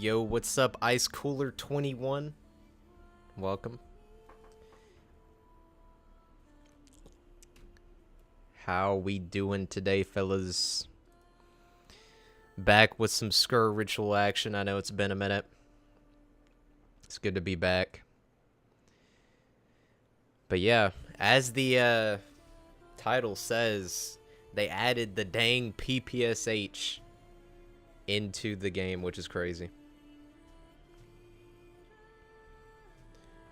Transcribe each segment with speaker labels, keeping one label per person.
Speaker 1: Yo, what's up, Ice Cooler 21? Welcome. How we doing today, fellas? Back with some Sker ritual action. I know it's been a minute. It's good to be back. But yeah, as the title says, they added the dang PPSH into the game, which is crazy.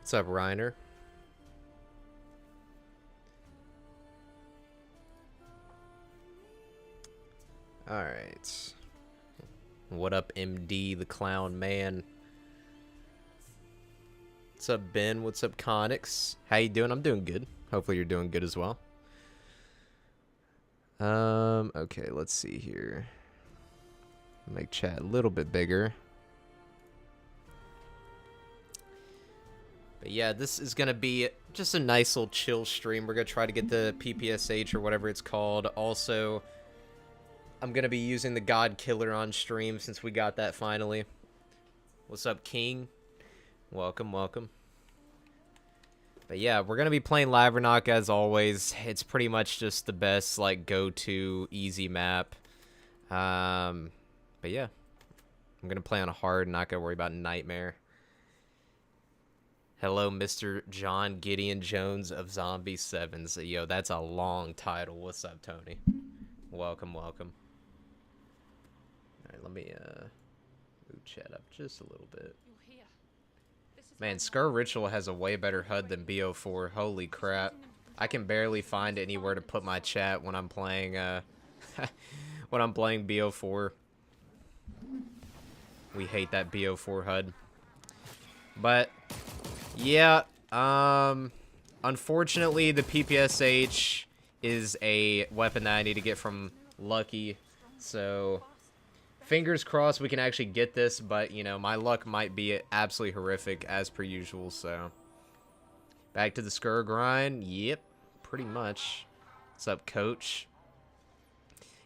Speaker 1: What's up, Reiner? Alright. What up, MD, the clown man? What's up, Ben? What's up, Conix? How you doing? I'm doing good. Hopefully you're doing good as well. Okay, let's see here. Make chat a little bit bigger. But yeah, this is gonna be just a nice little chill stream. We're gonna try to get the PPSH or whatever it's called. Also, I'm gonna be using the God Killer on stream since we got that finally. What's up, King? Welcome, welcome. But yeah, we're gonna be playing Lavernok as always. It's pretty much just the best, like, go-to easy map. But yeah, I'm gonna play on a hard, not gonna worry about Nightmare. Hello, Mr. John Gideon Jones of Zombie 7s. Yo, that's a long title. What's up, Tony? Welcome, welcome. Alright, let me move chat up just a little bit. Man, Sker Ritual has a way better HUD than BO4. Holy crap. I can barely find anywhere to put my chat when I'm playing when I'm playing BO4. We hate that BO4 HUD. But yeah, unfortunately the PPSH is a weapon that I need to get from Lucky, so fingers crossed we can actually get this, but you know, my luck might be absolutely horrific as per usual. So back to the Sker grind. Yep, pretty much. What's up, coach?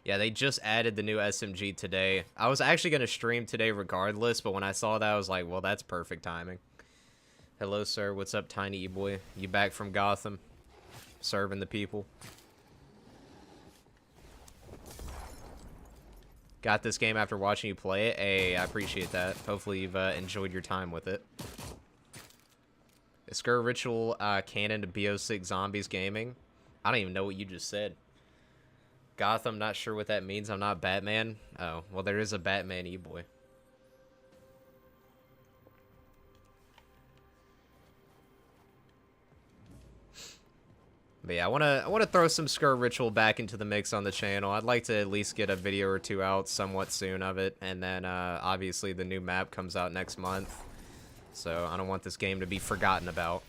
Speaker 1: Yeah, they just added the new SMG today. I was actually going to stream today regardless, but when I saw that I was like, well, that's perfect timing. Hello, sir. What's up, Tiny E-Boy? You back from Gotham? Serving the people? Got this game after watching you play it. Hey, I appreciate that. Hopefully you've enjoyed your time with it. Is Sker Ritual canon to BO6 Zombies Gaming? I don't even know what you just said. Gotham, not sure what that means. I'm not Batman. Oh, well, there is a Batman E-Boy. But yeah, I wanna throw some Sker Ritual back into the mix on the channel. I'd like to at least get a video or two out somewhat soon of it, and then obviously the new map comes out next month, so I don't want this game to be forgotten about.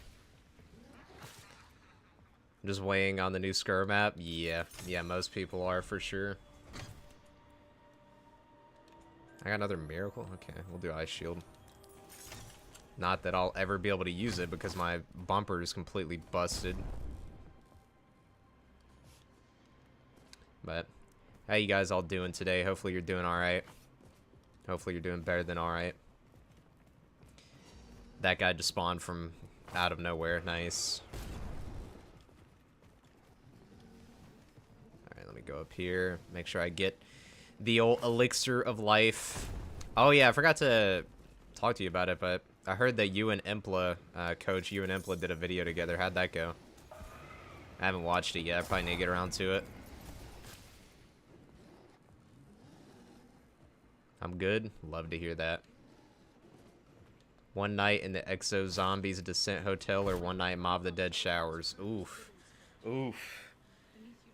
Speaker 1: I'm just waiting on the new Sker map. Yeah, most people are for sure. I got another miracle. Okay, we'll do Ice Shield. Not that I'll ever be able to use it because my bumper is completely busted. But how you guys all doing today? Hopefully you're doing alright. Hopefully you're doing better than alright. That guy just spawned from out of nowhere. Nice. Alright, let me go up here. Make sure I get the old elixir of life. Oh yeah, I forgot to talk to you about it, but I heard that you and Impla, Coach, you and Impla did a video together. How'd that go? I haven't watched it yet. I probably need to get around to it. I'm good. Love to hear that. One night in the Exo Zombies Descent Hotel or one night Mob the Dead Showers. Oof. Oof.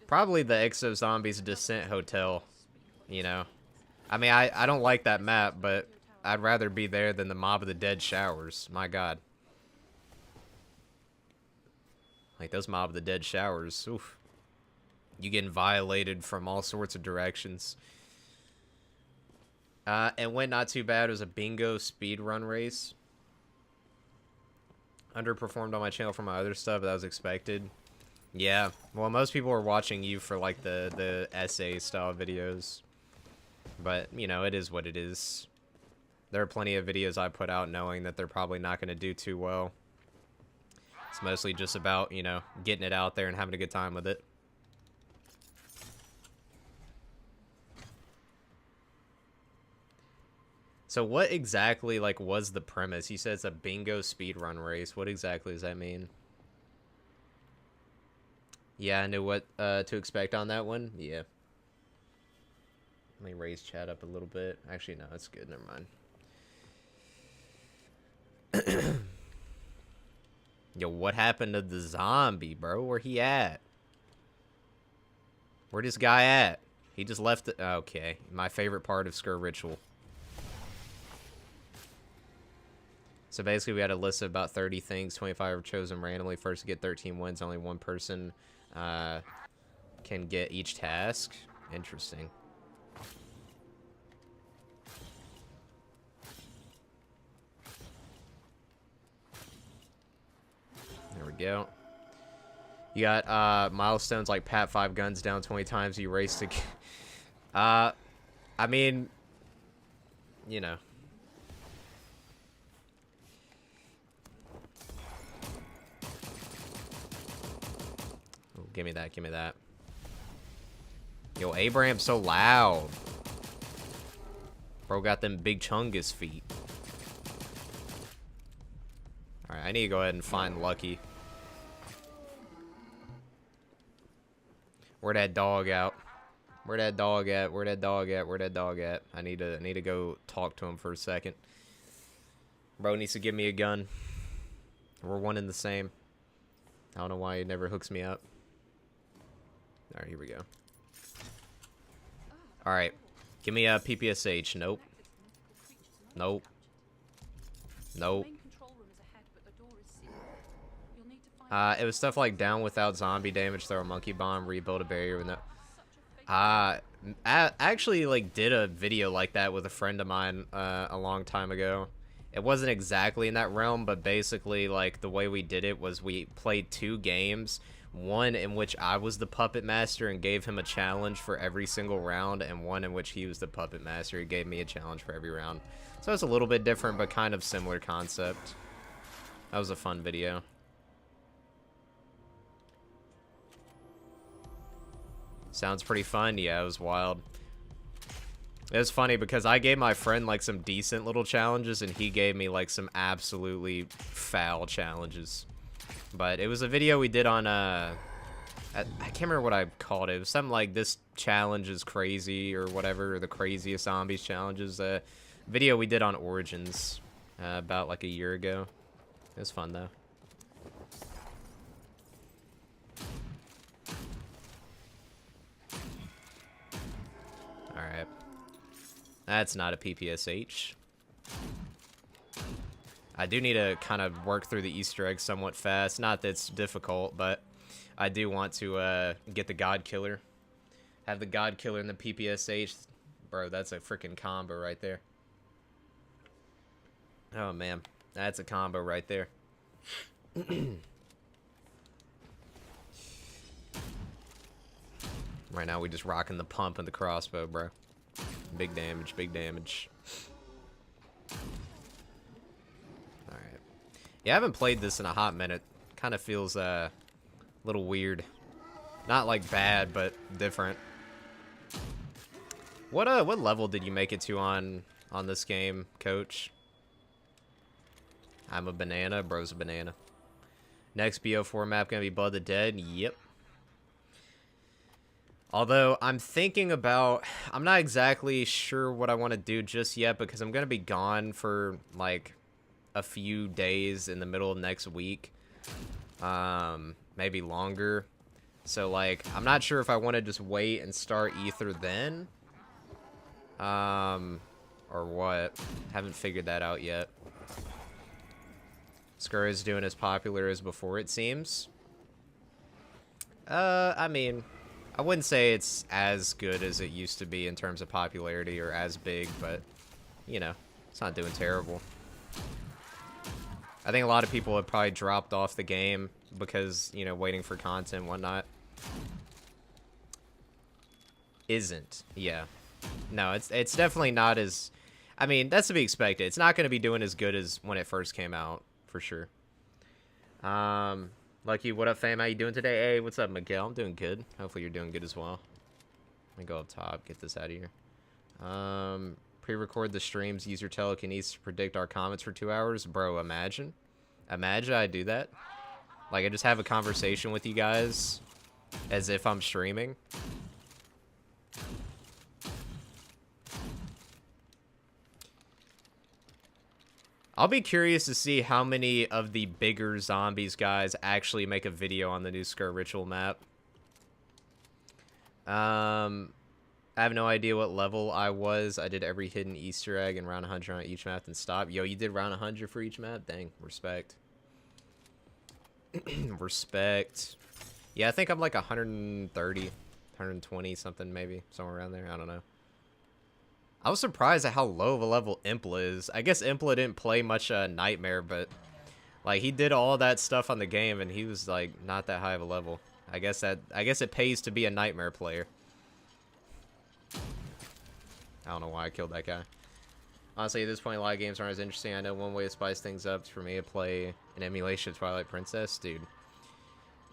Speaker 1: Probably the Exo Zombies Descent Hotel. You know. I mean, I don't like that map, but I'd rather be there than the Mob of the Dead Showers. My god. Like, those Mob of the Dead Showers. Oof. You getting violated from all sorts of directions. And went not too bad. It was a bingo speedrun race. Underperformed on my channel for my other stuff, but that was expected. Yeah. Well, most people were watching you for, like, the essay style videos. But, you know, it is what it is. There are plenty of videos I put out knowing that they're probably not going to do too well. It's mostly just about, you know, getting it out there and having a good time with it. So what exactly, like, was the premise? He says a bingo speedrun race. What exactly does that mean? Yeah, I knew what to expect on that one. Yeah. Let me raise chat up a little bit. Actually, no, it's good. Never mind. Yo, what happened to the zombie, bro? Where he at? Where this guy at? He just left it. Okay, my favorite part of Sker Ritual. So basically, we had a list of about 30 things. 25 are chosen randomly. First to get 13 wins. Only one person can get each task. Interesting. There we go. You got milestones like pat 5 guns down 20 times. You race to... I mean, you know. Oh, give me that, give me that. Yo, Abraham's so loud. Bro got them big chungus feet. Alright, I need to go ahead and find Lucky. Where that dog out? Where that dog at? Where that dog at? Where that dog at? I need to go talk to him for a second. Bro needs to give me a gun. We're one and the same. I don't know why he never hooks me up. Alright, here we go. Alright. Give me a PPSH. Nope. Nope. Nope. It was stuff like down without zombie damage, throw a monkey bomb, rebuild a barrier with no... I actually, like, did a video like that with a friend of mine a long time ago. It wasn't exactly in that realm, but basically, like, the way we did it was we played 2 games. One in which I was the puppet master and gave him a challenge for every single round, and one in which he was the puppet master. He gave me a challenge for every round. So it's a little bit different, but kind of similar concept. That was a fun video. Sounds pretty fun. Yeah, it was wild. It was funny because I gave my friend like some decent little challenges and he gave me like some absolutely foul challenges. But it was a video we did on I can't remember what I called it. It was something like this challenge is crazy or whatever, or the craziest zombies challenges. Video we did on Origins about like a year ago. It was fun though. Alright. That's not a PPSH. I do need to kind of work through the Easter eggs somewhat fast. Not that it's difficult, but I do want to get the God Killer. Have the God Killer in the PPSH. Bro, that's a freaking combo right there. Oh, man. That's a combo right there. Right now, we just rocking the pump and the crossbow, bro. Big damage, big damage. Alright. Yeah, I haven't played this in a hot minute. Kind of feels a little weird. Not like bad, but different. What level did you make it to on this game, Coach? I'm a banana, bro's a banana. Next BO4 map gonna be Blood of the Dead? Yep. Although, I'm thinking about... I'm not exactly sure what I want to do just yet because I'm going to be gone for, like, a few days in the middle of next week. Maybe longer. So, like, I'm not sure if I want to just wait and start Ether then. Or what. Haven't figured that out yet. Sker is doing as popular as before, it seems. I mean... I wouldn't say it's as good as it used to be in terms of popularity or as big, but, you know, it's not doing terrible. I think a lot of people have probably dropped off the game because, you know, waiting for content and whatnot. Isn't. Yeah. No, it's definitely not as... I mean, that's to be expected. It's not going to be doing as good as when it first came out, for sure. Lucky, what up, fam? How you doing today? Hey, what's up, Miguel? I'm doing good. Hopefully you're doing good as well. Let me go up top, get this out of here. Pre-record the streams, use your telekinesis to predict our comments for 2 hours. Bro, imagine. Imagine I do that. Like, I just have a conversation with you guys as if I'm streaming. I'll be curious to see how many of the bigger zombies guys actually make a video on the new Sker Ritual map. I have no idea what level I was. I did every hidden Easter egg and round 100 on each map and stop. Yo, you did round 100 for each map? Dang, respect. Respect. Yeah, I think I'm like 130, 120 something maybe. Somewhere around there. I don't know. I was surprised at how low of a level Impla is. I guess Impla didn't play much Nightmare, but like he did all that stuff on the game and he was like not that high of a level. I guess it pays to be a Nightmare player. I don't know why I killed that guy. Honestly, at this point, a lot of games aren't as interesting. I know one way to spice things up is for me to play an emulation of Twilight Princess. Dude,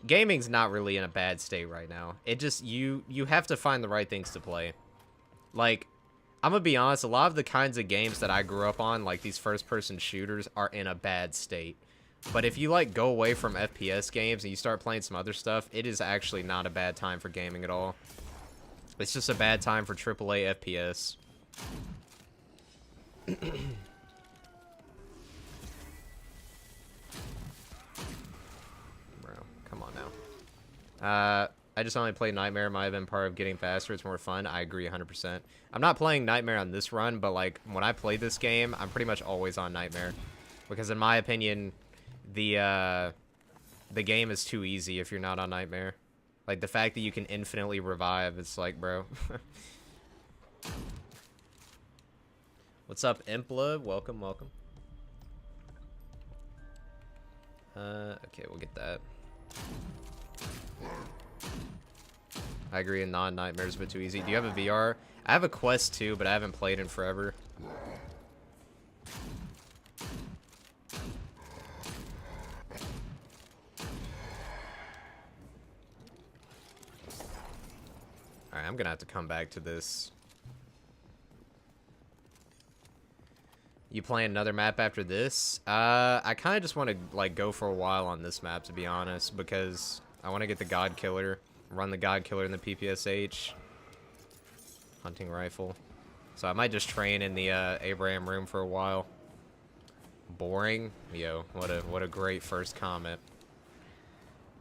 Speaker 1: gaming's not really in a bad state right now. It just, you have to find the right things to play. Like, I'm gonna be honest, a lot of the kinds of games that I grew up on, like these first-person shooters, are in a bad state. But if you, like, go away from FPS games and you start playing some other stuff, it is actually not a bad time for gaming at all. It's just a bad time for AAA FPS. Bro, come on now. I just only play Nightmare. Might have been part of getting faster. It's more fun. I agree 100%. I'm not playing Nightmare on this run, but like when I play this game, I'm pretty much always on Nightmare. Because in my opinion, the game is too easy if you're not on Nightmare. Like the fact that you can infinitely revive, it's like, bro. What's up, Impla? Welcome, welcome. Okay, we'll get that. I agree, a non-Nightmare is a bit too easy. Do you have a VR? I have a Quest 2, but I haven't played in forever. Alright, I'm gonna have to come back to this. You playing another map after this? I kind of just want to like go for a while on this map, to be honest, because I want to get the God Killer, run the God Killer in the PPSH hunting rifle. So I might just train in the Abraham room for a while. Boring? Yo, what a great first comment.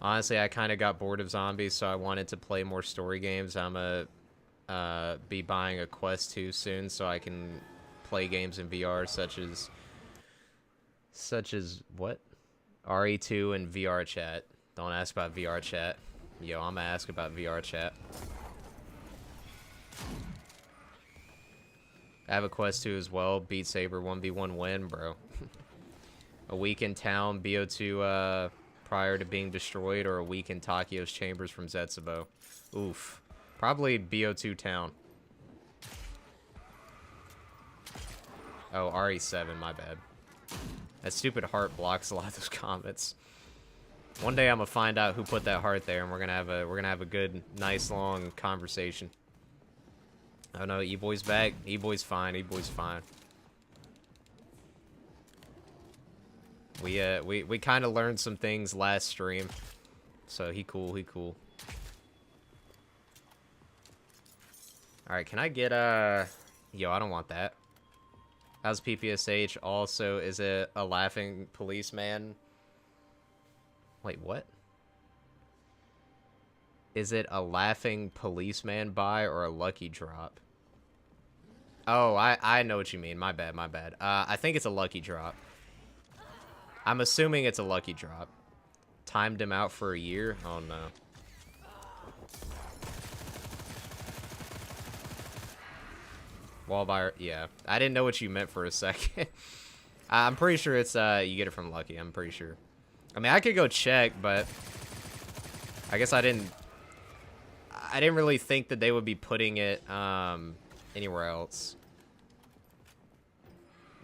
Speaker 1: Honestly, I kind of got bored of zombies, so I wanted to play more story games. I'm gonna be buying a Quest 2 soon, so I can play games in VR, such as what? RE2 and VR chat. Don't ask about VR chat. Yo, I'm gonna ask about VR chat. I have a Quest 2 as well. Beat Saber 1v1 win, bro. A week in town, BO2 prior to being destroyed, or a week in Takio's chambers from Zetsubo. Oof. Probably BO2 town. Oh, RE7, my bad. That stupid heart blocks a lot of those comments. One day I'm gonna find out who put that heart there, and we're gonna have a good, nice, long conversation. Oh no, E-Boy's back. E-Boy's fine. E-Boy's fine. We kind of learned some things last stream, so he cool. He cool. All right, can I get Yo, I don't want that. How's PPSH? Also, is it a laughing policeman? Wait, what? Is it a laughing policeman buy or a lucky drop? Oh, I know what you mean. My bad, my bad. I think it's a lucky drop. I'm assuming it's a lucky drop. Timed him out for a year? Oh, no. Wallfire, yeah. I didn't know what you meant for a second. I'm pretty sure it's, you get it from Lucky. I'm pretty sure. I mean, I could go check, but I guess I didn't really think that they would be putting it, anywhere else.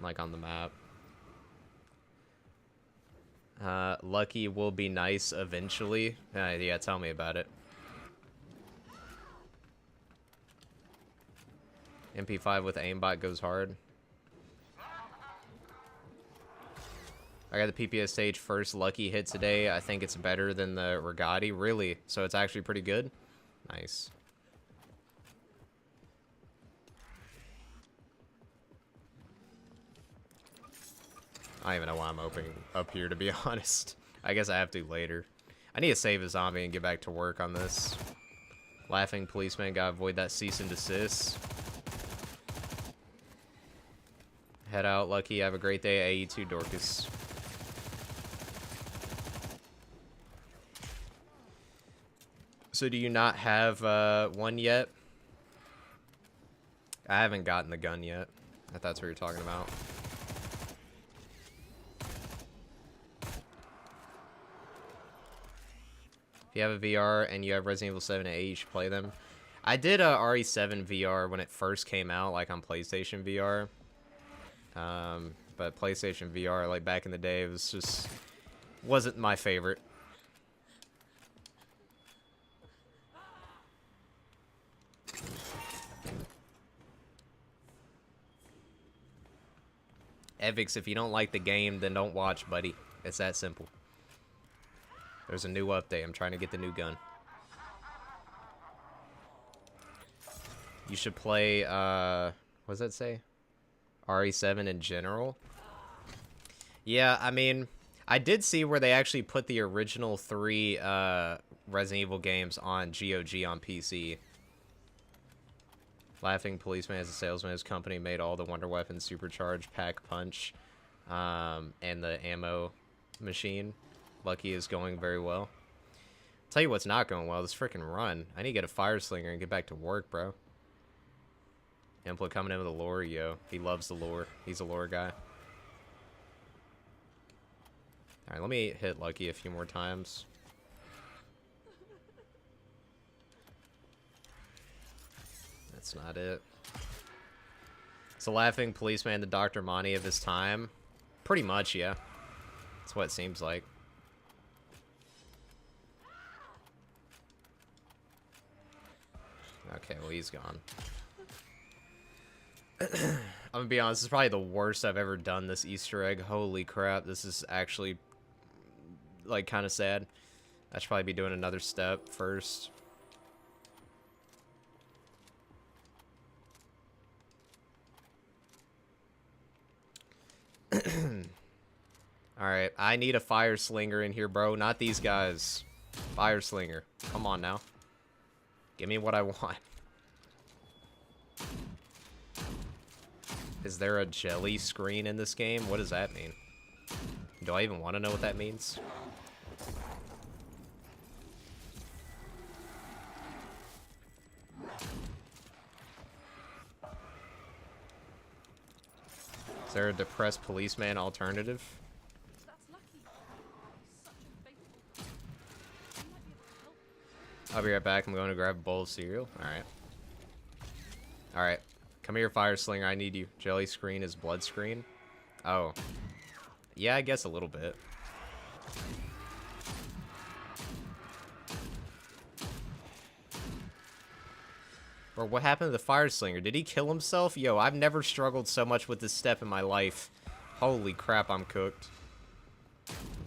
Speaker 1: like on the map. Lucky will be nice eventually. Yeah, tell me about it. MP5 with aimbot goes hard. I got the PPSH first Lucky hit today. I think it's better than the Regati. Really? So it's actually pretty good? Nice. I don't even know why I'm opening up here, to be honest. I guess I have to later. I need to save a zombie and get back to work on this. Laughing policeman, gotta avoid that cease and desist. Head out, Lucky. Have a great day. AE2 Dorcas. So do you not have one yet? I haven't gotten the gun yet, if that's what you're talking about. If you have a VR and you have Resident Evil 7 and 8, you should play them. I did RE7 VR when it first came out, like on PlayStation VR. But PlayStation VR, like back in the day, it was just wasn't my favorite. Evix, if you don't like the game, then don't watch, buddy. It's that simple. There's a new update. I'm trying to get the new gun. You should play, what does that say? RE7 in general? Yeah, I mean, I did see where they actually put the original 3 Resident Evil games on GOG on PC. Laughing Policeman as a salesman, his company made all the Wonder Weapons Supercharged, Pack Punch, and the ammo machine. Lucky is going very well. Tell you what's not going well, this freaking run. I need to get a fire slinger and get back to work, bro. Impla coming in with a lore, yo. He loves the lore. He's a lore guy. Alright, let me hit Lucky a few more times. That's not it. It's a laughing policeman, the Dr. Monty of his time. Pretty much, yeah. That's what it seems like. Okay, well, he's gone. I'm gonna be honest, this is probably the worst I've ever done this Easter egg. Holy crap, this is actually, like, kind of sad. I should probably be doing another step first. Alright, I need a fire slinger in here, bro. Not these guys. Fire slinger. Come on now. Give me what I want. Is there a jelly screen in this game? What does that mean? Do I even want to know what that means? Is there a depressed policeman alternative? I'll be right back. I'm going to grab a bowl of cereal. Alright. Alright. Come here, fire slinger. I need you. Jelly screen is blood screen. Oh. Yeah, I guess a little bit. Bro, what happened to the fire slinger? Did he kill himself? Yo, I've never struggled so much with this step in my life. Holy crap, I'm cooked.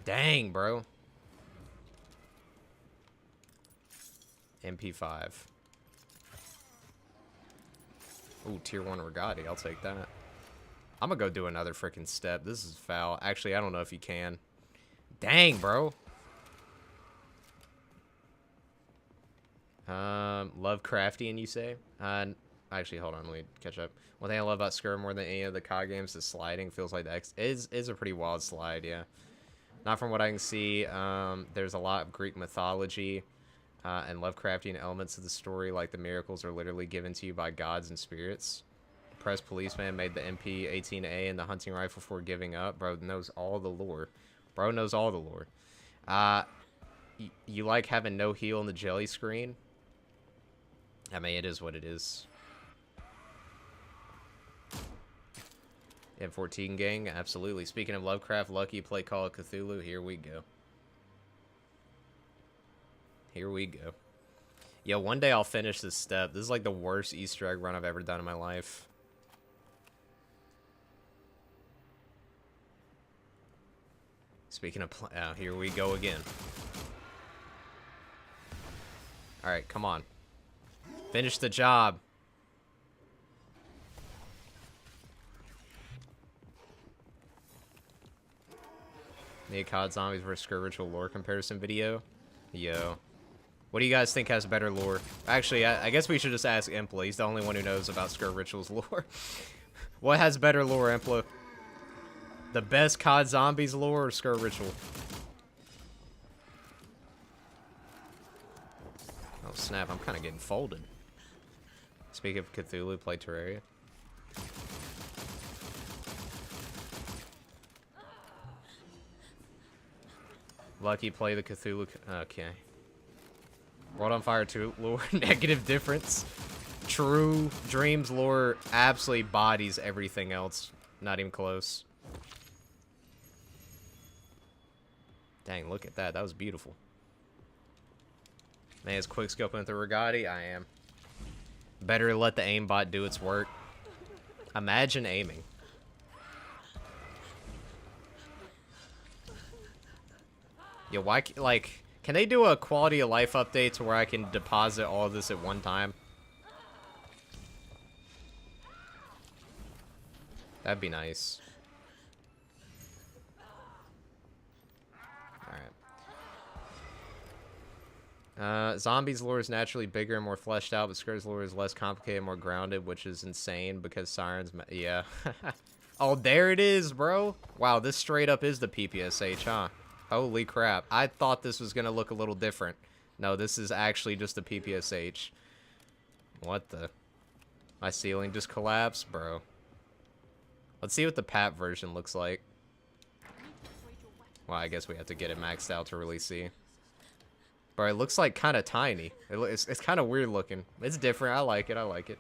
Speaker 1: Dang, bro. MP5. Ooh, tier 1 Regati. I'll take that. I'm gonna go do another freaking step. This is foul. Actually, I don't know if you can. Dang, bro. Lovecraftian, you say? Actually, hold on. Let me catch up. One thing I love about Sker more than any of the COD games is sliding. Feels like the X is a pretty wild slide, yeah. Not from what I can see. There's a lot of Greek mythology and Lovecraftian elements of the story, like the miracles are literally given to you by gods and spirits. The press policeman made the MP-18A and the hunting rifle before giving up. Bro knows all the lore. Bro knows all the lore. You like having no heal in the jelly screen? I mean, it is what it is. M14 gang, absolutely. Speaking of Lovecraft, Lucky play Call of Cthulhu. Here we go. Here we go. Yo, one day I'll finish this step. This is like the worst Easter egg run I've ever done in my life. Speaking of here we go again. Alright, come on. Finish the job. Need COD Zombies vs. Sker Ritual lore comparison video? Yo. What do you guys think has better lore? Actually, I guess we should just ask Impla. He's the only one who knows about Sker Ritual's lore. What has better lore, Impla? The best COD Zombies lore or Sker Ritual? Oh snap, I'm kind of getting folded. Speaking of Cthulhu, play Terraria. Lucky play the Cthulhu. Okay. World on Fire 2 lore, negative difference. True Dreams lore absolutely bodies everything else. Not even close. Dang, look at that. That was beautiful. Man, is quickscoping with the Regati? I am. Better let the aimbot do its work. Imagine aiming. Yo, why, like, can they do a quality of life update to where I can deposit all of this at one time? That'd be nice. Alright. Zombies lore is naturally bigger and more fleshed out, but Sker's lore is less complicated and more grounded, which is insane because Sirens... Yeah. Oh, there it is, bro. Wow, this straight up is the PPSH, huh? Holy crap. I thought this was going to look a little different. No, this is actually just the PPSH. What the... My ceiling just collapsed? Bro. Let's see what the PAP version looks like. Well, I guess we have to get it maxed out to really see. But it looks like kind of tiny. It's kind of weird looking. It's different. I like it. I like it.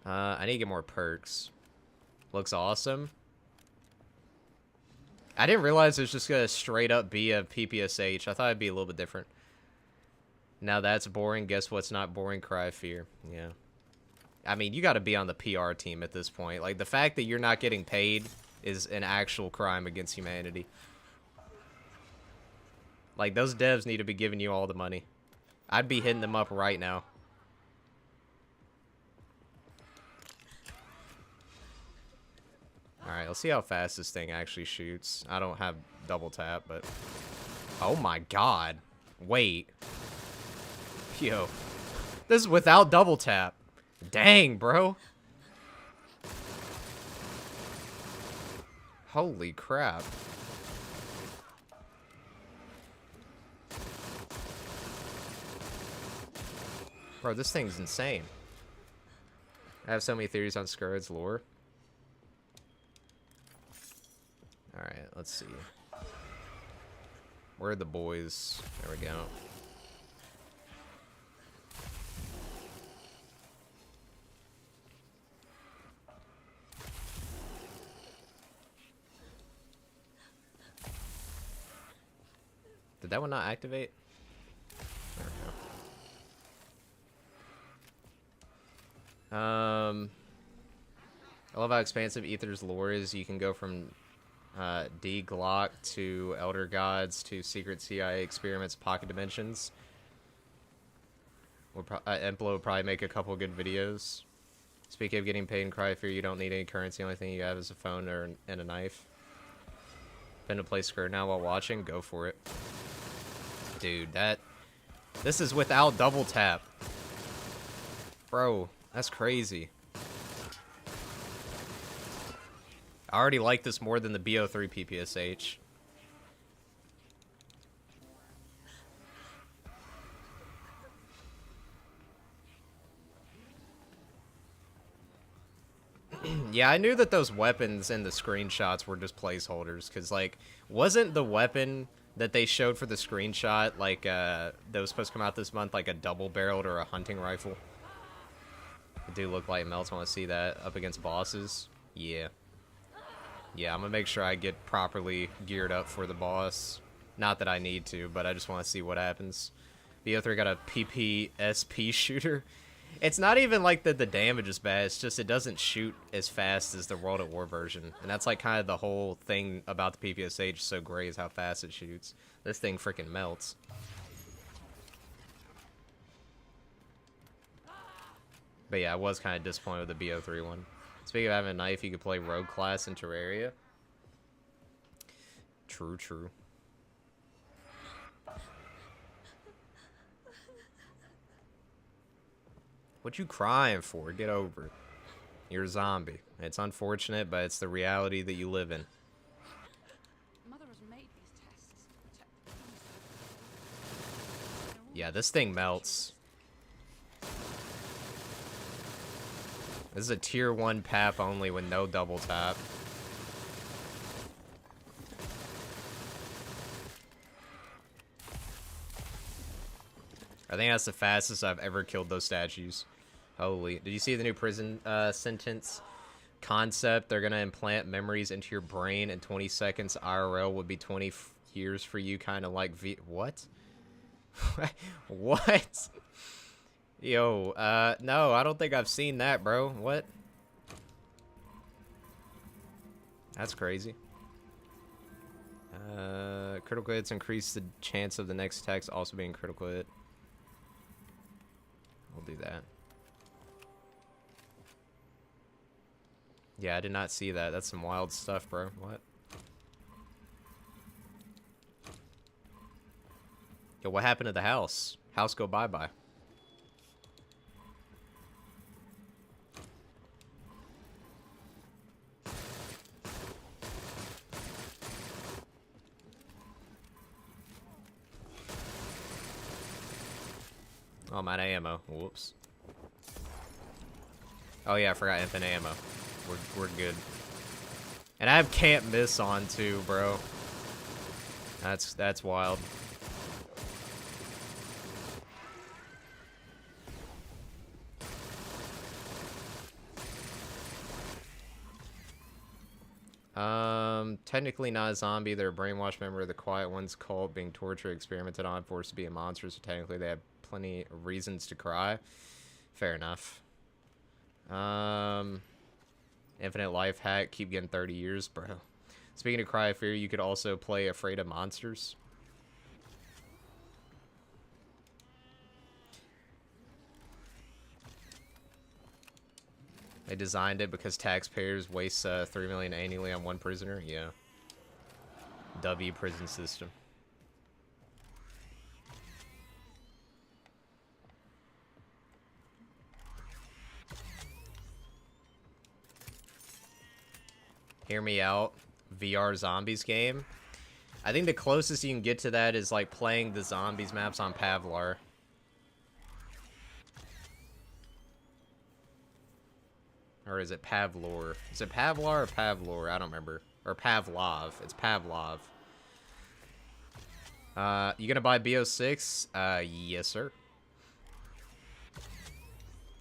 Speaker 1: I need to get more perks. Looks awesome. I didn't realize it was just going to straight up be a PPSH. I thought it'd be a little bit different. Now that's boring. Guess what's not boring? Cry of Fear. Yeah. I mean, you got to be on the PR team at this point. Like, the fact that you're not getting paid is an actual crime against humanity. Like, those devs need to be giving you all the money. I'd be hitting them up right now. Alright, let's see how fast this thing actually shoots. I don't have double tap, but... Oh my god. Wait. Yo. This is without double tap. Dang, bro. Holy crap. Bro, this thing's insane. I have so many theories on Sker's lore. Alright, let's see. Where are the boys? There we go. Did that one not activate? There we go. I love how expansive Aether's lore is. You can go from D Glock to Elder Gods to Secret CIA Experiments Pocket Dimensions. Emplo will probably make a couple good videos. Speaking of getting paid in Cry Fear, you don't need any currency. The only thing you have is a phone and a knife. Been to play Sker now while watching? Go for it. Dude, this is without double tap. Bro, that's crazy. I already like this more than the BO3 PPSH. Yeah, I knew that those weapons in the screenshots were just placeholders, because, like, wasn't the weapon that they showed for the screenshot, like, that was supposed to come out this month, like a double-barreled or a hunting rifle? It do look like it melts. I want to see that up against bosses. Yeah. Yeah, I'm gonna make sure I get properly geared up for the boss. Not that I need to, but I just want to see what happens. BO3 got a PPSP shooter. It's not even like that the damage is bad, it's just it doesn't shoot as fast as the World at War version. And that's like kind of the whole thing about the PPSH so great is how fast it shoots. This thing freaking melts. But yeah, I was kind of disappointed with the BO3 one. Speaking of having a knife, you could play Rogue class in Terraria. True, true. What you crying for? Get over it. You're a zombie. It's unfortunate, but it's the reality that you live in.
Speaker 2: Mother has made these tests to protect the
Speaker 1: Yeah, this thing melts. This is a tier 1 pap only with no double tap. I think that's the fastest I've ever killed those statues. Holy. Did you see the new prison sentence concept? They're going to implant memories into your brain in 20 seconds. IRL would be 20 years for you, kind of like What? What? Yo, no, I don't think I've seen that, bro. What? That's crazy. Critical hits increase the chance of the next text also being critical hit. We'll do that. Yeah, I did not see that. That's some wild stuff, bro. What? Yo, what happened to the house? House go bye-bye. Oh, I'm out of ammo. Whoops. Oh yeah, I forgot infinite ammo. We're good. And I have can't miss on too, bro. That's wild. Technically not a zombie. They're a brainwashed member of the Quiet One's cult, being tortured, experimented on, forced to be a monster. So technically, they have plenty of reasons to cry. Fair enough. Infinite life hack. Keep getting 30 years, bro. Speaking of Cry of Fear, you could also play Afraid of Monsters. They designed it because taxpayers waste $3 million annually on one prisoner. Yeah. W prison system. Hear me out. VR zombies game. I think the closest you can get to that is like playing the zombies maps on Pavlar. Or is it Pavlor? Is it Pavlar or Pavlor? I don't remember. Or Pavlov. It's Pavlov. You gonna buy BO6? Yes, sir.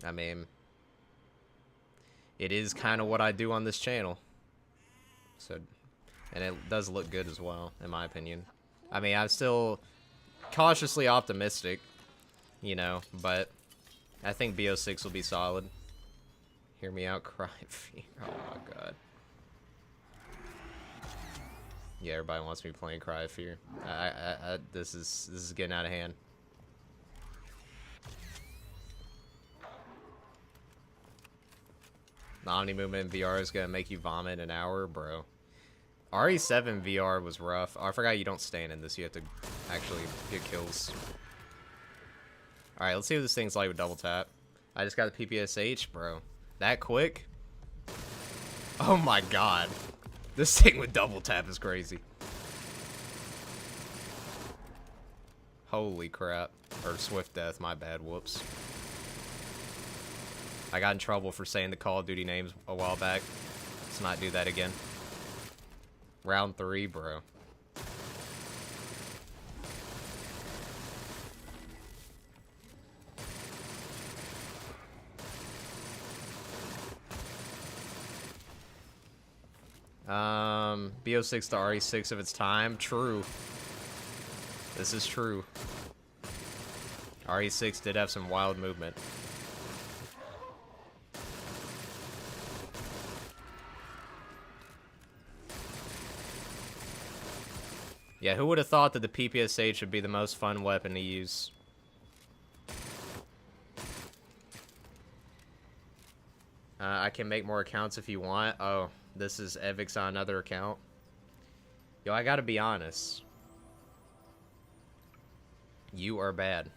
Speaker 1: I mean, it is kind of what I do on this channel. So, and it does look good as well, in my opinion. I mean, I'm still cautiously optimistic, you know, but I think BO6 will be solid. Hear me out, Cry Fear. Oh my god. Yeah, everybody wants me playing Cry of Fear. This is getting out of hand. The Omni movement in VR is gonna make you vomit in an hour, bro. RE7 VR was rough. Oh, I forgot you don't stand in this. You have to actually get kills. All right, let's see what this thing's like with double tap. I just got the PPSH, bro. That quick? Oh my god. This thing with double tap is crazy. Holy crap. Or swift death, my bad, whoops. I got in trouble for saying the Call of Duty names a while back. Let's not do that again. Round 3, bro. BO6 to RE6 of its time. True. This is true. RE6 did have some wild movement. Yeah, who would have thought that the PPSH would be the most fun weapon to use? I can make more accounts if you want. Oh, this is Evix on another account. Yo, I gotta be honest. You are bad.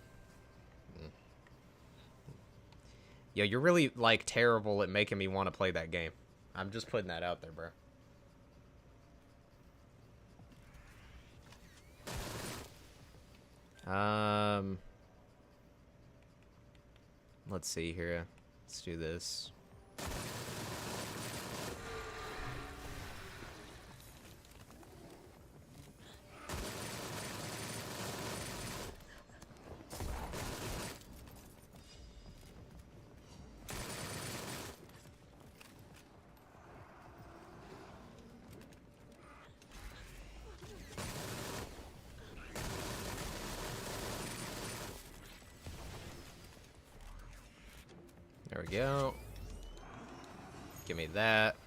Speaker 1: Yo, you're really, like, terrible at making me want to play that game. I'm just putting that out there, bro. Let's see here. Let's do this. There we go. Give me that.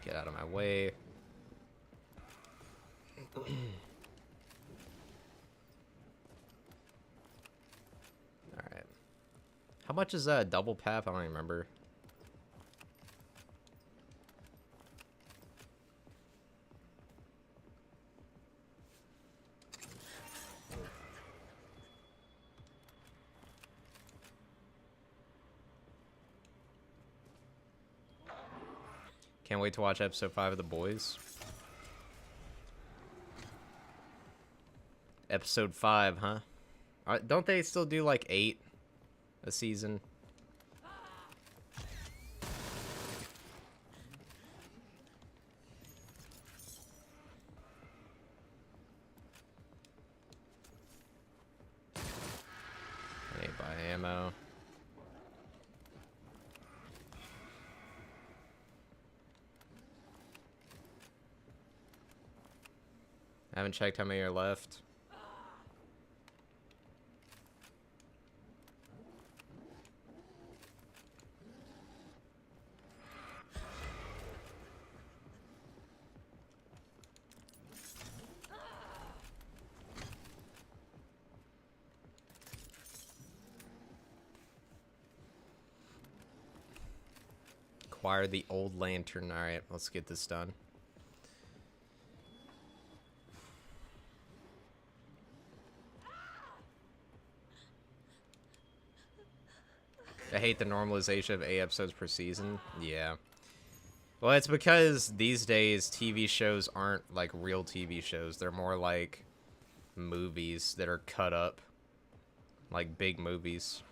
Speaker 1: Get out of my way. Alright. How much is that double path? I don't even remember. Can't wait to watch episode 5 of The Boys. Episode 5, huh? Don't they still do like 8 a season? I need to buy ammo. I haven't checked how many are left. Acquire the old lantern. Alright, let's get this done. I hate the normalization of 8 episodes per season. Yeah. Well, it's because these days TV shows aren't like real TV shows. They're more like movies that are cut up. Like big movies.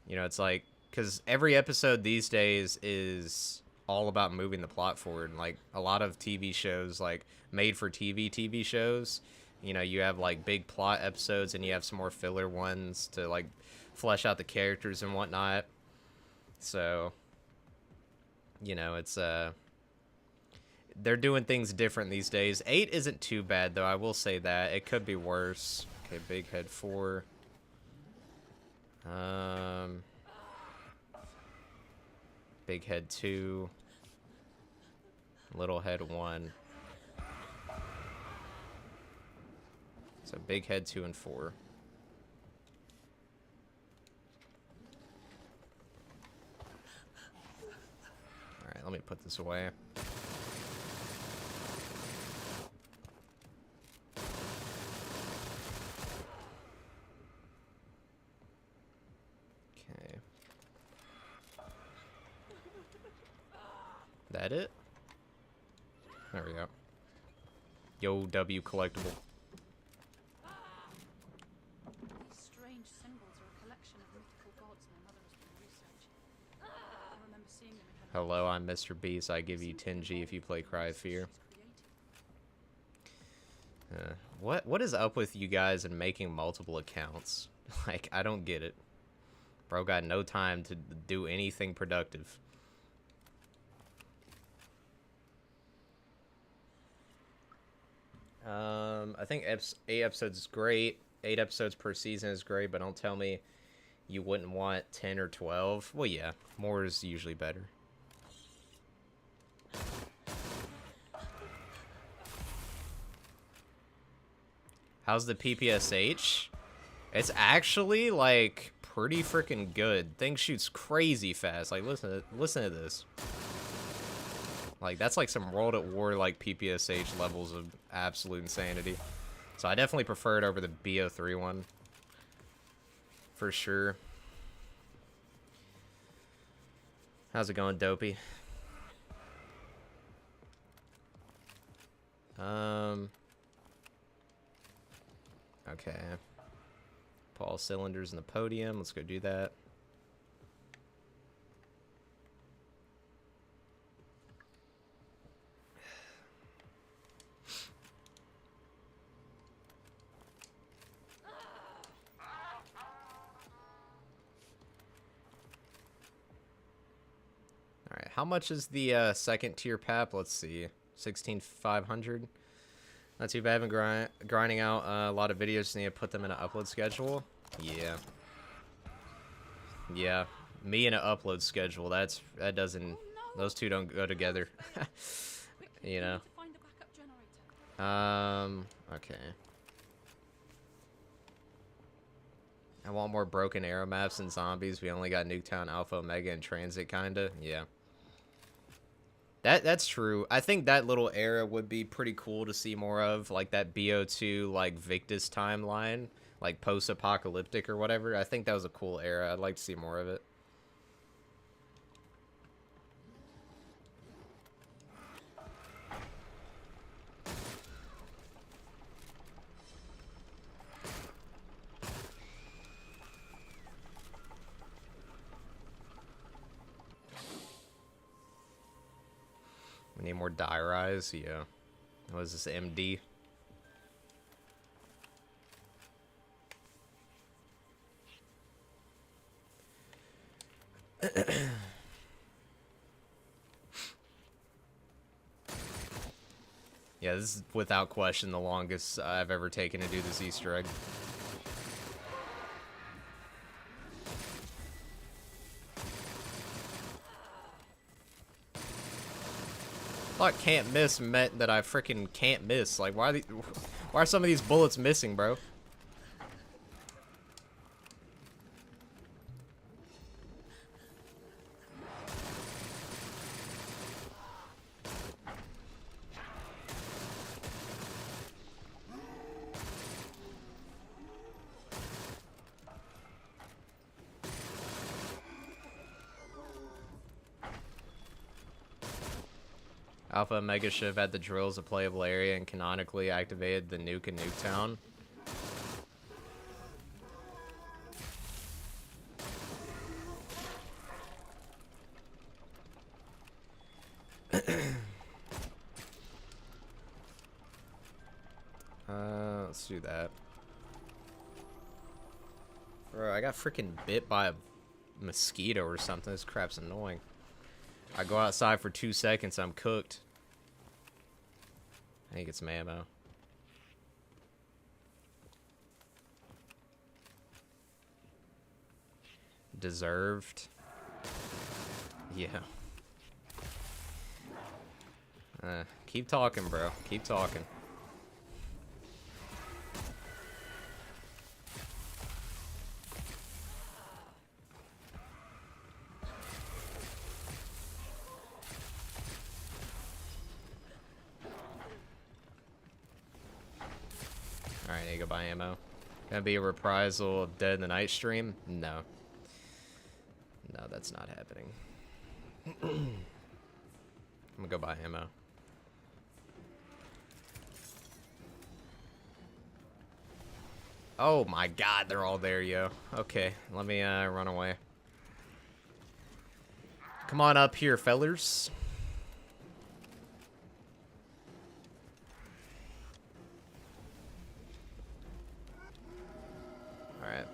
Speaker 1: You know, it's like, because every episode these days is all about moving the plot forward. Like, a lot of TV shows, like, made for TV shows, you know, you have, like, big plot episodes and you have some more filler ones to, like, flesh out the characters and whatnot. So, you know, it's, they're doing things different these days. 8 isn't too bad, though, I will say that. It could be worse. Okay, big head 4. Big head 2. Little head 1. So big head 2 and 4. Alright, let me put this away. Okay. That it? There we go. Yo, W collectible.
Speaker 2: These strange symbols are a collection of mythical gods my mother has been researching. I remember seeing them in her
Speaker 1: Hello, I'm Mr. Beast. I give you 10G if you play Cry of Fear. What is up with you guys and making multiple accounts? Like, I don't get it. Bro got no time to do anything productive. I think 8 episodes is great. 8 episodes per season is great, but don't tell me you wouldn't want 10 or 12. Well, yeah, more is usually better. How's the PPSH? It's actually like pretty freaking good. Thing shoots crazy fast. Like listen to this. Like that's like some World at War like PPSH levels of absolute insanity. So I definitely prefer it over the BO3 one. For sure. How's it going, Dopey? Okay. Put all cylinders in the podium. Let's go do that. Alright, how much is the second tier pap? Let's see. 16,500. Not too bad. I've been grinding out a lot of videos. Need to put them in an upload schedule. Yeah. Yeah. Me and an upload schedule. That doesn't.
Speaker 2: Oh, no.
Speaker 1: Those two don't go together.
Speaker 2: Quickly,
Speaker 1: You
Speaker 2: we
Speaker 1: know.
Speaker 2: need to find the backup generator.
Speaker 1: Okay. I want more broken arrow maps and zombies. We only got Nuketown, Alpha, Omega, and Transit, kinda. Yeah. That's true. I think that little era would be pretty cool to see more of, like that BO2 like Victus timeline, like post-apocalyptic or whatever. I think that was a cool era. I'd like to see more of it. We need more die rise. Yeah. What is this, MD? Yeah, this is without question the longest I've ever taken to do this Easter egg. I thought can't miss meant that I freaking can't miss. Like, why are some of these bullets missing, bro? Alpha and Mega should have had the drills a playable area and canonically activated the nuke in Nuketown. Let's do that. Bro, I got freaking bit by a mosquito or something. This crap's annoying. I go outside for 2 seconds, I'm cooked. I think it's ammo. Deserved. Yeah. Keep talking, bro. Keep talking. Alright, I need to go buy ammo. Gonna be a reprisal of Dead in the Night stream? No. No, that's not happening. I'm gonna go buy ammo. Oh my god, they're all there, yo. Okay, let me run away. Come on up here, fellers. Alright.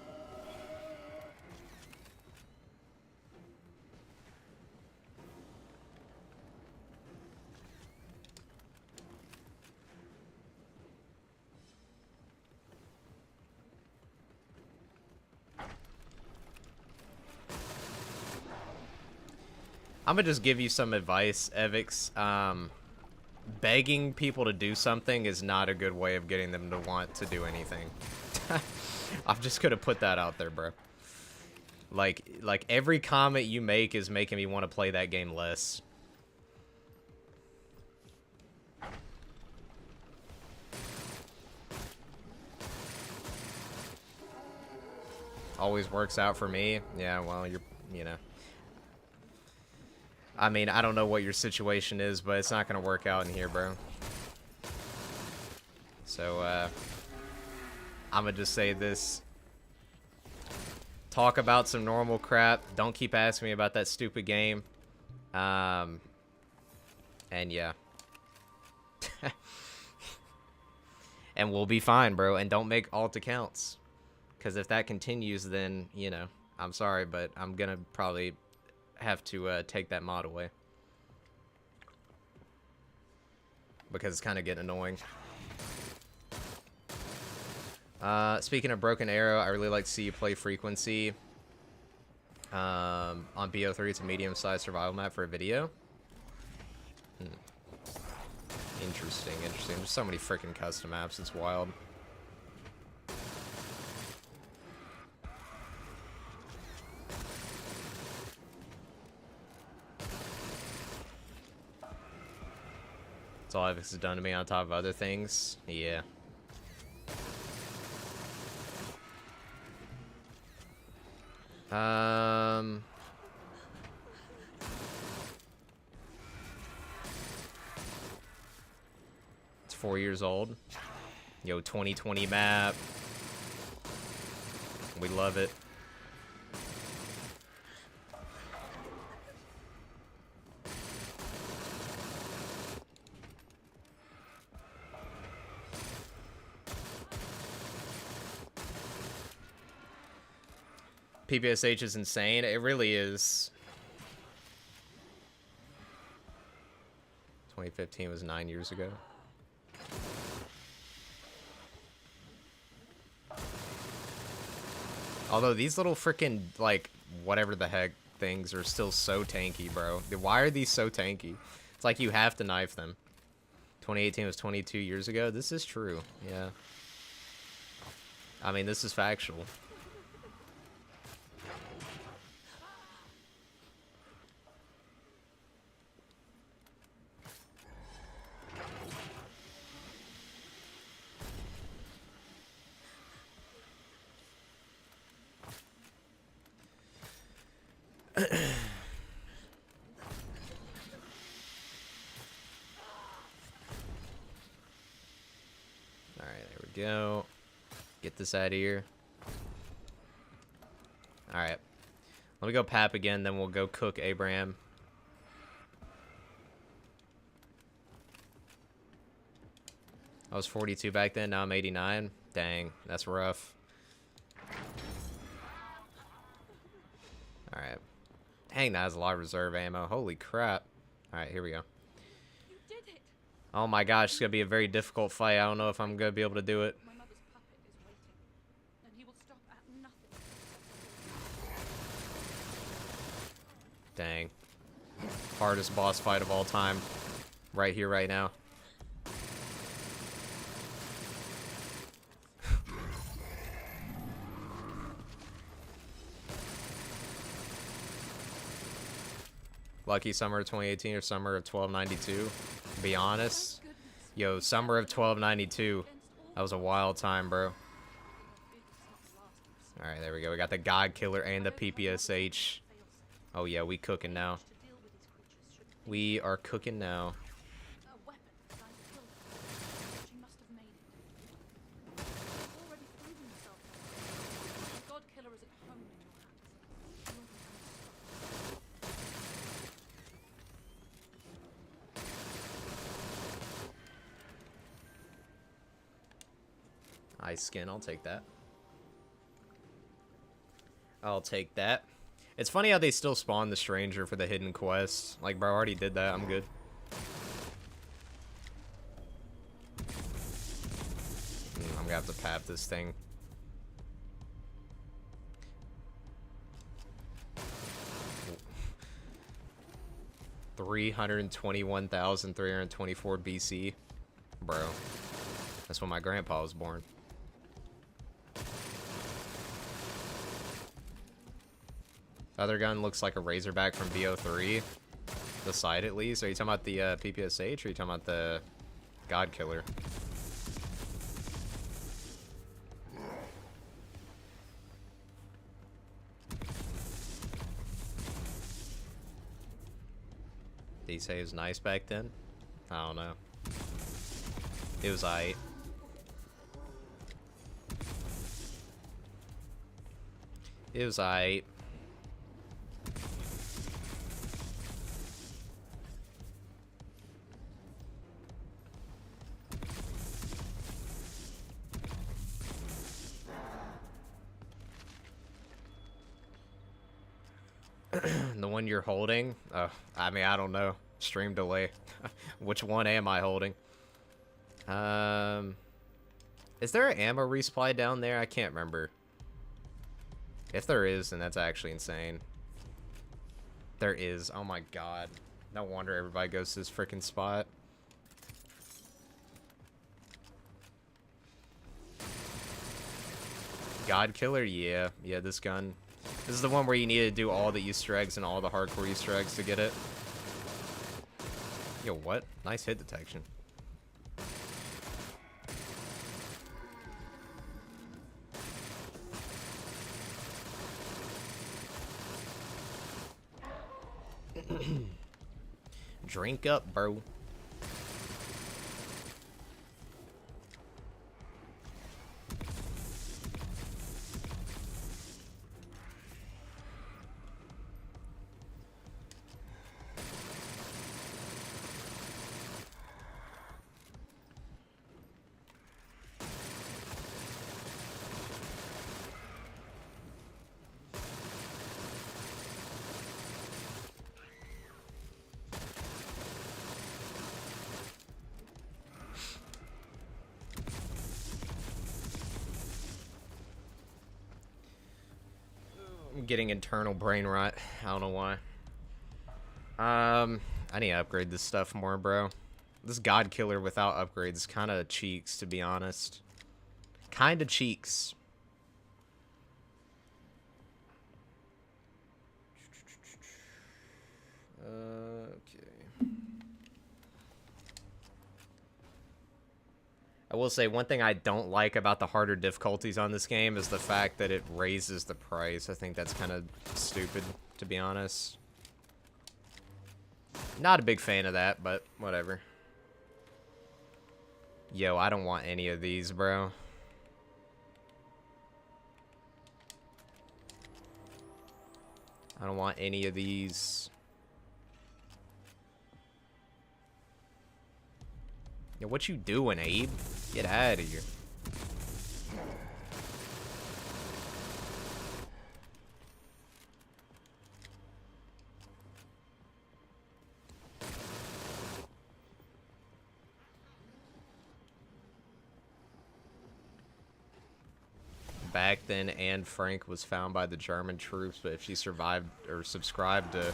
Speaker 1: I'm gonna just give you some advice, Evix. Begging people to do something is not a good way of getting them to want to do anything. I'm just gonna put that out there, bro. Like every comment you make is making me want to play that game less. Always works out for me. Yeah, well, you know. I mean, I don't know what your situation is, but it's not gonna work out in here, bro. So, I'm gonna just say this. Talk about some normal crap. Don't keep asking me about that stupid game. And yeah. And we'll be fine, bro. And don't make alt accounts. Because if that continues, then, you know, I'm sorry, but I'm gonna probably have to take that mod away. Because it's kind of getting annoying. Speaking of Broken Arrow, I really like to see you play Frequency. On BO3, it's a medium-sized survival map for a video. Interesting, interesting. There's so many freaking custom maps, it's wild. That's all Evix has done to me on top of other things. Yeah. It's 4 years old. Yo, 2020 map. We love it. PPSH is insane. It really is. 2015 was 9 years ago. Although these little freaking, like, whatever the heck things are still so tanky, bro. Why are these so tanky? It's like you have to knife them. 2018 was 22 years ago. This is true. Yeah. I mean, this is factual. Go. Get this out of here. Alright. Let me go Pap again, then we'll go cook Abraham. I was 42 back then, now I'm 89. Dang, that's rough. Alright. Dang, that has a lot of reserve ammo. Holy crap. Alright, here we go. Oh my gosh, it's gonna be a very difficult fight. I don't know if I'm gonna be able to do it.
Speaker 2: My mother's puppet is waiting, and he will stop at nothing.
Speaker 1: Dang. Hardest boss fight of all time. Right here, right now. Lucky summer of 2018 or summer of 1292. Be honest, yo, summer of 1292. That was a wild time, bro. All right, there we go. We got the God Killer and the PPSH. Oh yeah, we cooking now. We are cooking now. Ice skin, I'll take that. I'll take that. It's funny how they still spawn the stranger for the hidden quest. Like, bro, I already did that. I'm good. I'm gonna have to pap this thing. 321,324 BC. Bro. That's when my grandpa was born. Other gun looks like a Razorback from BO3. The side, at least. Are you talking about the PPSH, or are you talking about the God Killer? Did he say it was nice back then? I don't know. It was aight. It was aight. The one you're holding? I mean, I don't know. Stream delay. Which one am I holding? Is there an ammo resupply down there? I can't remember. If there is, then that's actually insane. There is. Oh my god. No wonder everybody goes to this freaking spot. God Killer? Yeah. Yeah, this gun. This is the one where you need to do all the Easter eggs and all the hardcore Easter eggs to get it. Yo, what? Nice hit detection. Drink up, bro. Getting internal brain rot. I don't know why. I need to upgrade this stuff more, bro. This God Killer without upgrades is kind of cheeks, to be honest. Kind of cheeks. Okay. I will say one thing I don't like about the harder difficulties on this game is the fact that it raises the price. I think that's kind of stupid, to be honest. Not a big fan of that, but whatever. Yo, I don't want any of these, bro. I don't want any of these. Yo, what you doing, Abe? Get out of here. Back then, Anne Frank was found by the German troops, but if she survived or subscribed to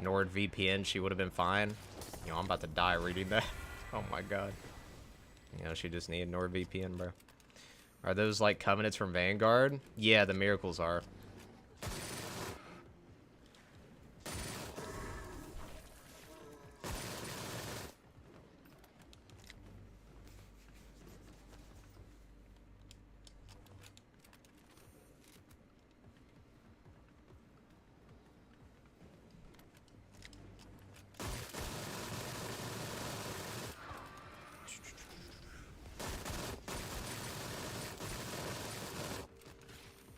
Speaker 1: NordVPN, she would have been fine. You know, I'm about to die reading that. Oh my god. You know, she just needed NordVPN, bro. Are those like covenants from Vanguard? Yeah, the miracles are.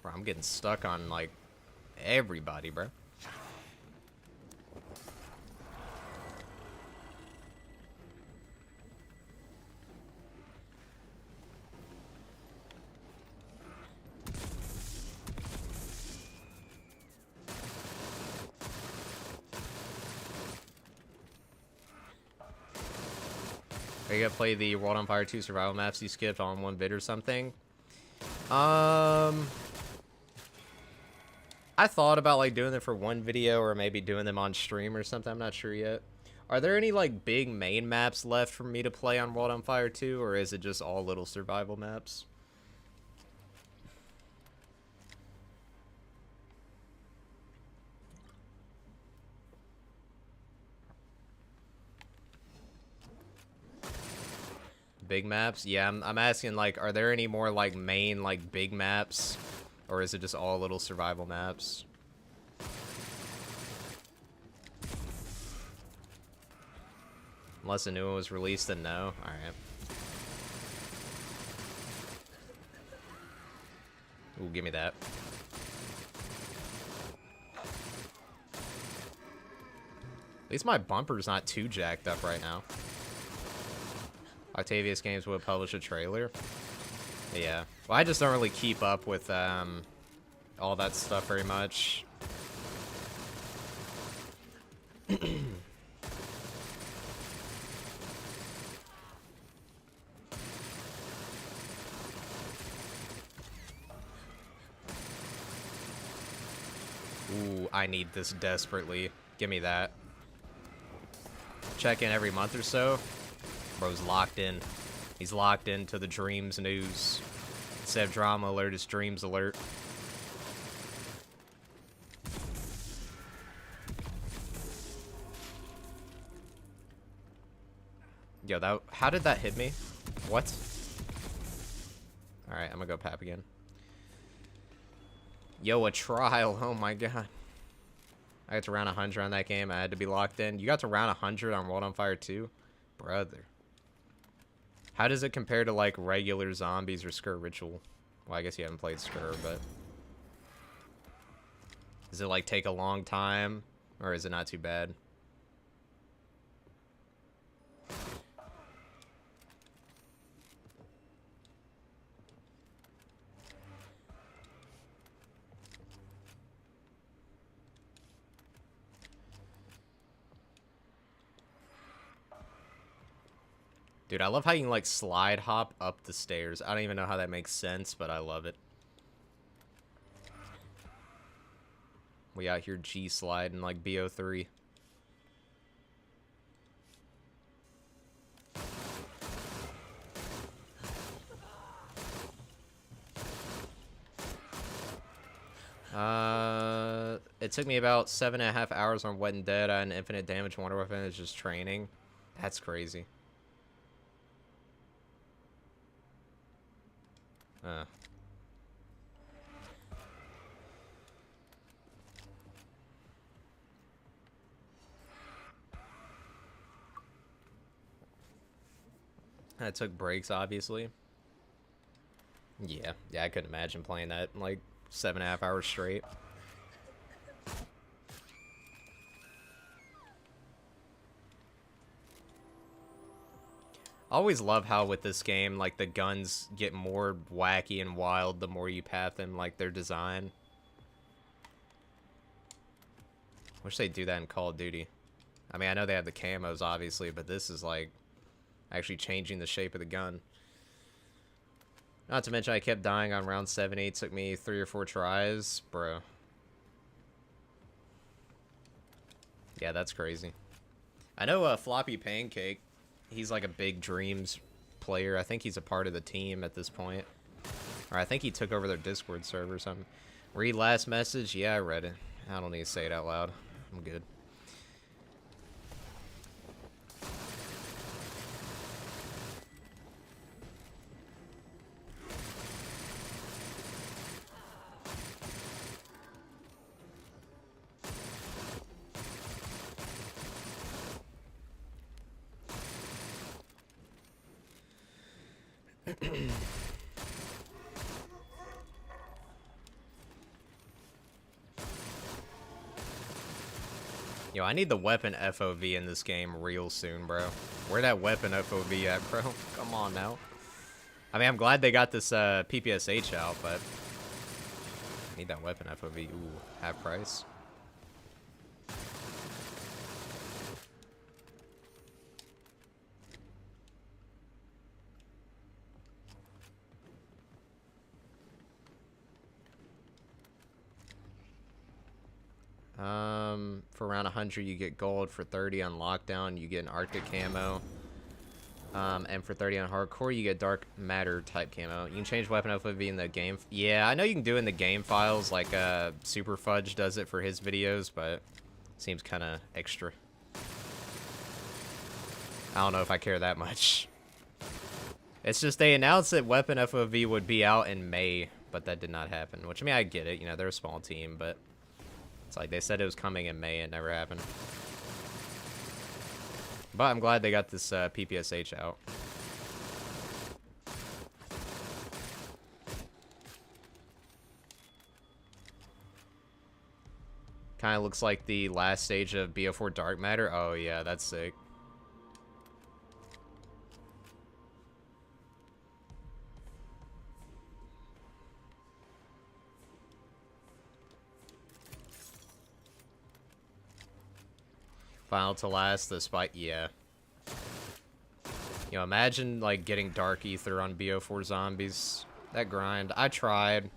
Speaker 1: Bro, I'm getting stuck on, like, everybody, bro. Are you gonna play the World on Fire 2 survival maps you skipped on one vid or something? I thought about like doing them for one video or maybe doing them on stream or something. I'm not sure yet. Are there any, like, big main maps left for me to play on World on Fire 2, or is it just all little survival maps? Big maps? Yeah, I'm asking, like, are there any more, like, main, like, big maps? Or is it just all little survival maps? Unless a new one was released, then no. Alright. Ooh, give me that. At least my bumper's not too jacked up right now. Octavius Games would publish a trailer. Yeah. Well, I just don't really keep up with all that stuff very much. Ooh, I need this desperately. Give me that. Check in every month or so. Bro's locked in. He's locked into the Dreams news. Instead of Drama Alert, it's Dreams Alert. Yo, that, how did that hit me? What? Alright, I'm gonna go Pap again. Yo, a trial. Oh my god. I got to round 100 on that game. I had to be locked in. You got to round 100 on World on Fire 2? Brother. How does it compare to, like, regular zombies or Sker Ritual? Well, I guess you haven't played Sker, but... Does it, like, take a long time? Or is it not too bad? Dude, I love how you can, like, slide hop up the stairs. I don't even know how that makes sense, but I love it. We out here G-sliding like BO3. It took me about 7.5 hours on Wet and Dead. I had an infinite damage wonder weapon. It's just training. That's crazy. I took breaks, obviously. Yeah, I couldn't imagine playing that in like 7.5 hours straight. I always love how with this game, like, the guns get more wacky and wild the more you path them, like, their design. Wish they'd do that in Call of Duty. I mean, I know they have the camos, obviously, but this is, like, actually changing the shape of the gun. Not to mention I kept dying on round 70. It took me 3 or 4 tries. Bro. Yeah, that's crazy. I know Floppy Pancake, he's like a big Dreams player. I think he's a part of the team at this point. Or I think he took over their Discord server or something. Read last message? Yeah, I read it. I don't need to say it out loud. I'm good. Yo, I need the weapon FOV in this game real soon, bro. Where that weapon FOV at, bro? Come on now. I mean, I'm glad they got this PPSH out, but I need that weapon FOV. Ooh, half price. For around 100 100, you get gold. For 30 on lockdown, you get an Arctic camo. And for 30 on hardcore, you get dark matter type camo. You can change weapon FOV in the game. Yeah, I know you can do it in the game files, like Super Fudge does it for his videos, but seems kind of extra. I don't know if I care that much. It's just they announced that weapon FOV would be out in May, but that did not happen. Which, I mean, I get it. You know, they're a small team, but it's like they said it was coming in May and it never happened. But I'm glad they got this PPSH out. Kind of looks like the last stage of BO4 Dark Matter. Oh, yeah, that's sick. Final to last, the spike, yeah. You know, imagine, like, getting Dark Ether on BO4 zombies. That grind. I tried.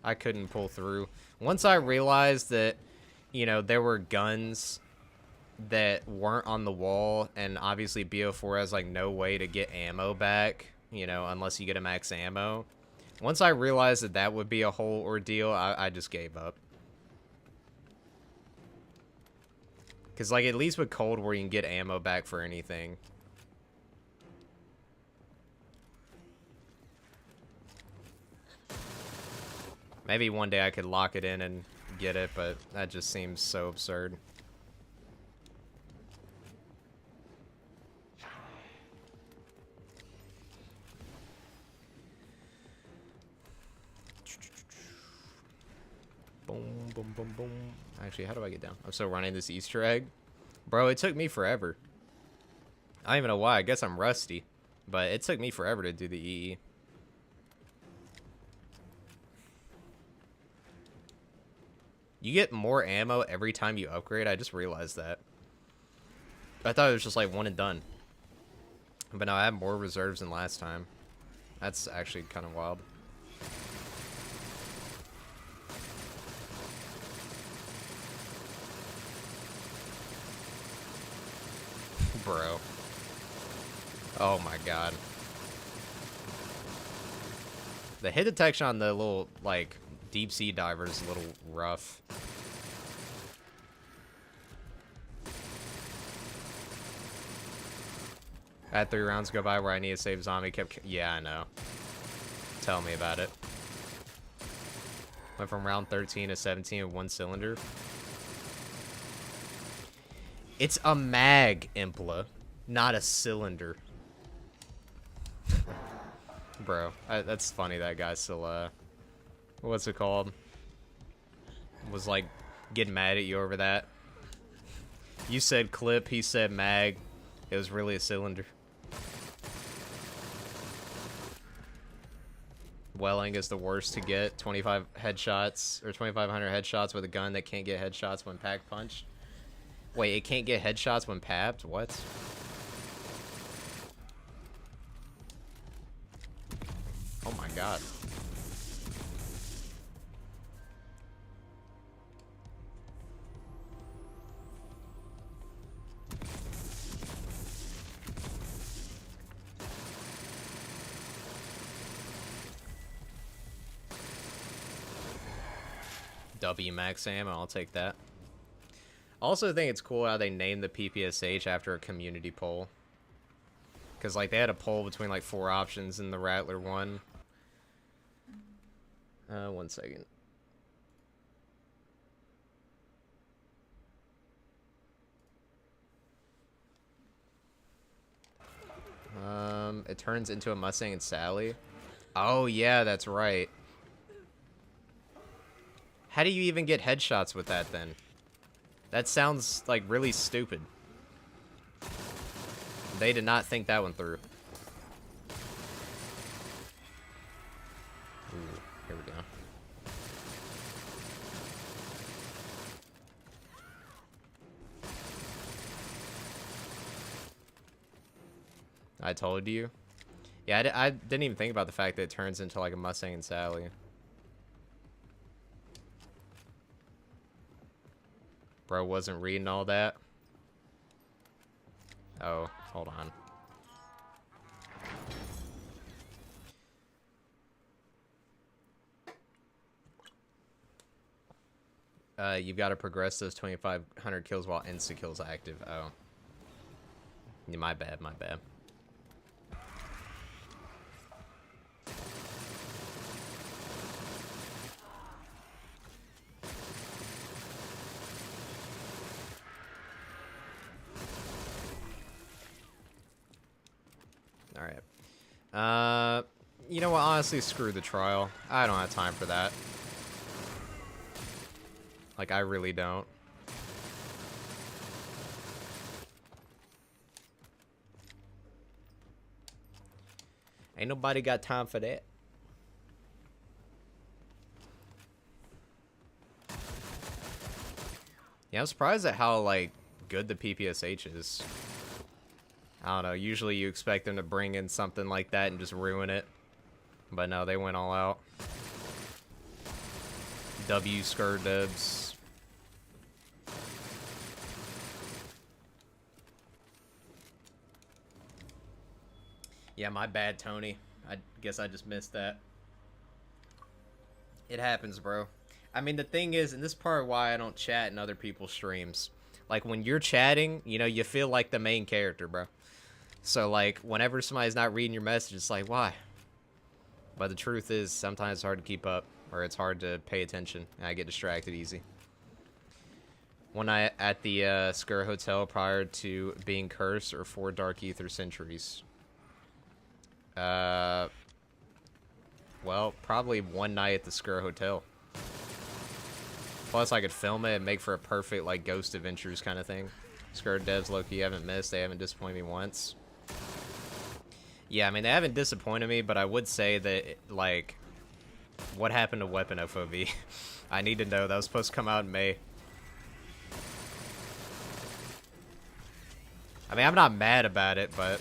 Speaker 1: I couldn't pull through. Once I realized that, you know, there were guns that weren't on the wall, and obviously BO4 has, like, no way to get ammo back, you know, unless you get a max ammo. Once I realized that that would be a whole ordeal, I just gave up. Because, like, at least with Cold War, you can get ammo back for anything. Maybe one day I could lock it in and get it, but that just seems so absurd. Boom, boom, boom, boom. Actually, how do I get down? I'm still running this Easter egg. Bro, it took me forever. I don't even know why. I guess I'm rusty. But it took me forever to do the EE. You get more ammo every time you upgrade. I just realized that. I thought it was just like one and done. But no, I have more reserves than last time. That's actually kind of wild. Bro. Oh my god. The hit detection on the little, like, deep sea diver is a little rough. I had 3 rounds go by where I need to save zombie. Yeah, I know. Tell me about it. Went from round 13 to 17 with 1 cylinder. It's a mag, Impla, not a cylinder. Bro, that's funny that guy still, what's it called? Was, like, getting mad at you over that. You said clip, he said mag. It was really a cylinder. Welling is the worst to get. 25 headshots, or 2,500 headshots with a gun that can't get headshots when pack punched. Wait, it can't get headshots when papped? What? Oh my god. W max ammo, I'll take that. Also think it's cool how they named the PPSH after a community poll. Because, like, they had a poll between, like, 4 options and the Rattler won. 1 second. It turns into a Mustang and Sally. Oh, yeah, that's right. How do you even get headshots with that, then? That sounds, like, really stupid. They did not think that one through. Ooh, here we go. I told you. Yeah, I didn't even think about the fact that it turns into, like, a Mustang and Sally. Bro wasn't reading all that. Oh, hold on. You've got to progress those 2,500 kills while insta-kill's active. Oh. Yeah, my bad, my bad. Alright. You know what? Honestly, screw the trial. I don't have time for that. Like, I really don't. Ain't nobody got time for that. Yeah, I'm surprised at how, like, good the PPSH is. I don't know, usually you expect them to bring in something like that and just ruin it. But no, they went all out. W Sker dubs. Yeah, my bad, Tony. I guess I just missed that. It happens, bro. I mean, the thing is, and this is part why I don't chat in other people's streams. Like, when you're chatting, you know, you feel like the main character, bro. So, like, whenever somebody's not reading your message, it's like, why? But the truth is, sometimes it's hard to keep up, or it's hard to pay attention, and I get distracted easy. One night at the Sker Hotel prior to being cursed, or 4 Dark Ether Centuries. Well, probably one night at the Sker Hotel. Plus, I could film it and make for a perfect, like, Ghost Adventures kind of thing. Sker devs, low-key, haven't missed. They haven't disappointed me once. Yeah, I mean, they haven't disappointed me, but I would say that, like, what happened to Weapon FOV? I need to know. That was supposed to come out in May. I mean, I'm not mad about it, but...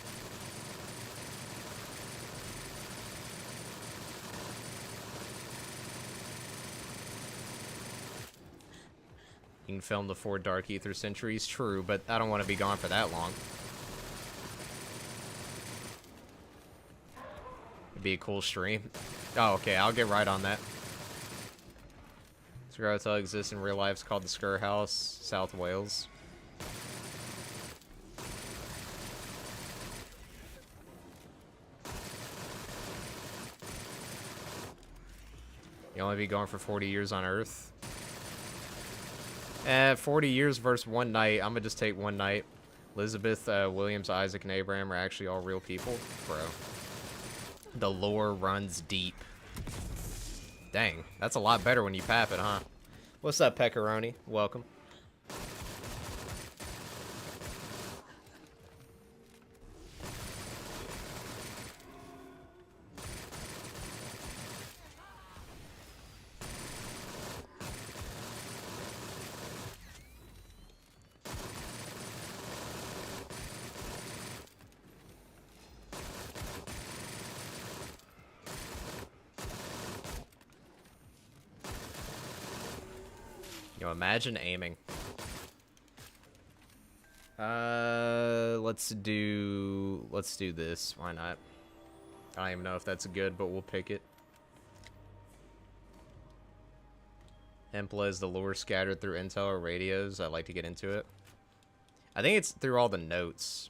Speaker 1: You can film the 4 Dark Ether Centuries, true, but I don't want to be gone for that long. It'd be a cool stream. Oh, okay, I'll get right on that. Sker Hotel exists in real life. It's called the Sker House, South Wales. You only be going for 40 years on Earth. 40 years versus one night. I'm gonna just take one night. Elizabeth, Williams, Isaac, and Abraham are actually all real people. Bro. The lore runs deep. Dang, that's a lot better when you pap it, huh? What's up, Pepperoni? Welcome. You know, imagine aiming. Let's do this. Why not? I don't even know if that's good, but we'll pick it. Hempla is the lore scattered through intel or radios. I'd like to get into it. I think it's through all the notes,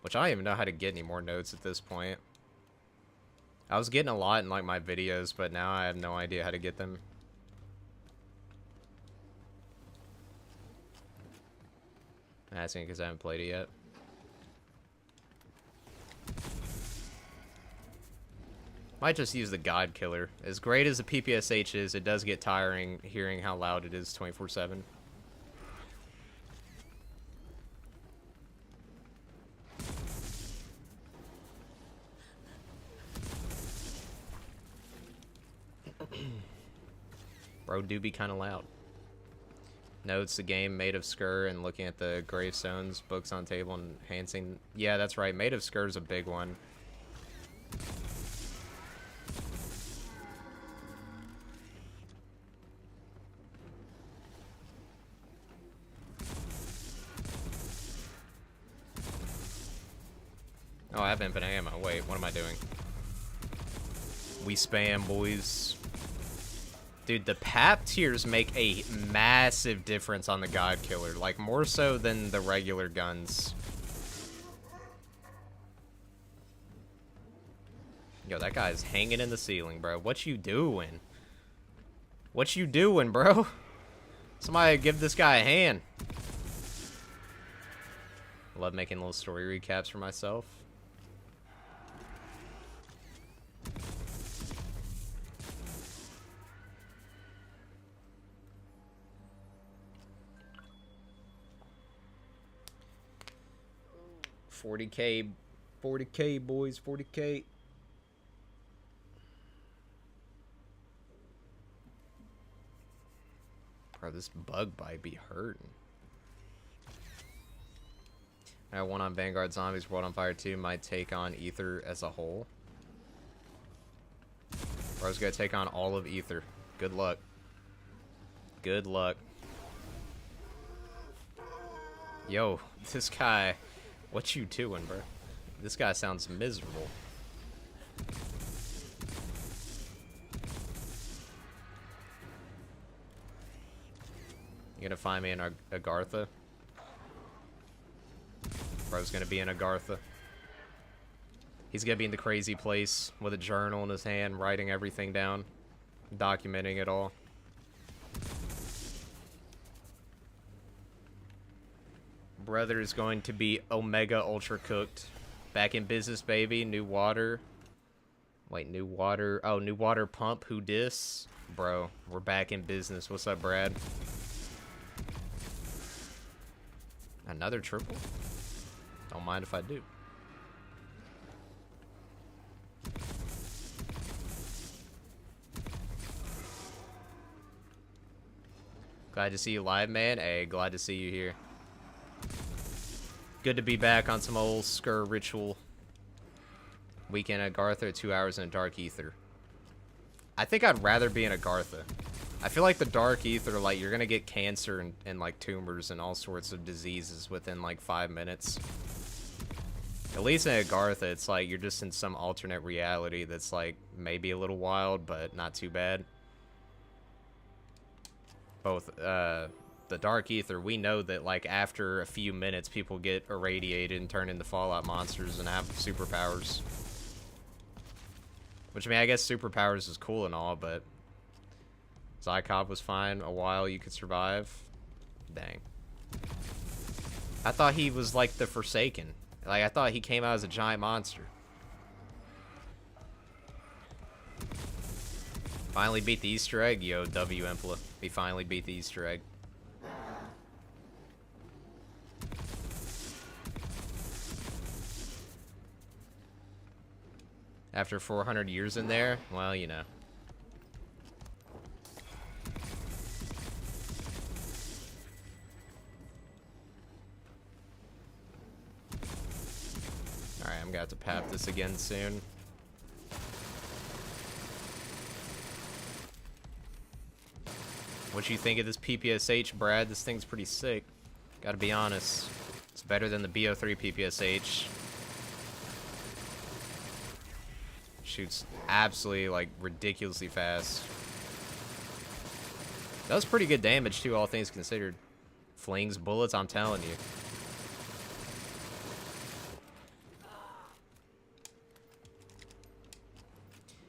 Speaker 1: which I don't even know how to get any more notes at this point. I was getting a lot in like my videos, but now I have no idea how to get them. I'm asking because I haven't played it yet. Might just use the God Killer. As great as the PPSH is, it does get tiring hearing how loud it is 24/7. Bro do be kind of loud. No, it's the game made of Sker and looking at the gravestones, books on table, and enhancing. Yeah, that's right. Made of Sker is a big one. Oh, I have infinite ammo. Wait, what am I doing? We spam, boys. Dude, the PAP tiers make a massive difference on the God Killer. Like, more so than the regular guns. Yo, that guy's hanging in the ceiling, bro. What you doing? What you doing, bro? Somebody give this guy a hand. I love making little story recaps for myself. $40K, 40K, boys, 40K. Bro, this bug bite be hurting. I one on Vanguard Zombies, World on Fire 2 might take on Ether as a whole. Bro's gonna take on all of Ether. Good luck. Good luck. Yo, this guy, what you doing, bro? This guy sounds miserable. You gonna find me in Agartha? Bro's gonna be in Agartha. He's gonna be in the crazy place with a journal in his hand, writing everything down, documenting it all. Brother is going to be Omega Ultra Cooked. Back in business, baby. New water. Wait, new water. Oh, new water pump. Who dis? Bro, we're back in business. What's up, Brad? Another triple? Don't mind if I do. Glad to see you live, man. Hey, glad to see you here. Good to be back on some old Sker ritual. Weekend at Agartha, 2 hours in a Dark Ether. I think I'd rather be in Agartha. I feel like the Dark Ether, like, you're gonna get cancer and like, tumors and all sorts of diseases within, like, 5 minutes. At least in Agartha, it's like, you're just in some alternate reality that's, like, maybe a little wild, but not too bad. Both, the Dark Ether, we know that, like, after a few minutes, people get irradiated and turn into Fallout monsters and have superpowers. Which, I mean, I guess superpowers is cool and all, but Zycop was fine. A while you could survive. Dang. I thought he was, like, the Forsaken. Like, I thought he came out as a giant monster. Finally beat the Easter egg? Yo, W Impla. We finally beat the Easter egg. After 400 years in there? Well, you know. Alright, I'm gonna have to pap this again soon. What you think of this PPSH, Brad? This thing's pretty sick. Gotta be honest. It's better than the BO3 PPSH. Shoots absolutely, like, ridiculously fast. Does pretty good damage, too, all things considered. Flings bullets, I'm telling you.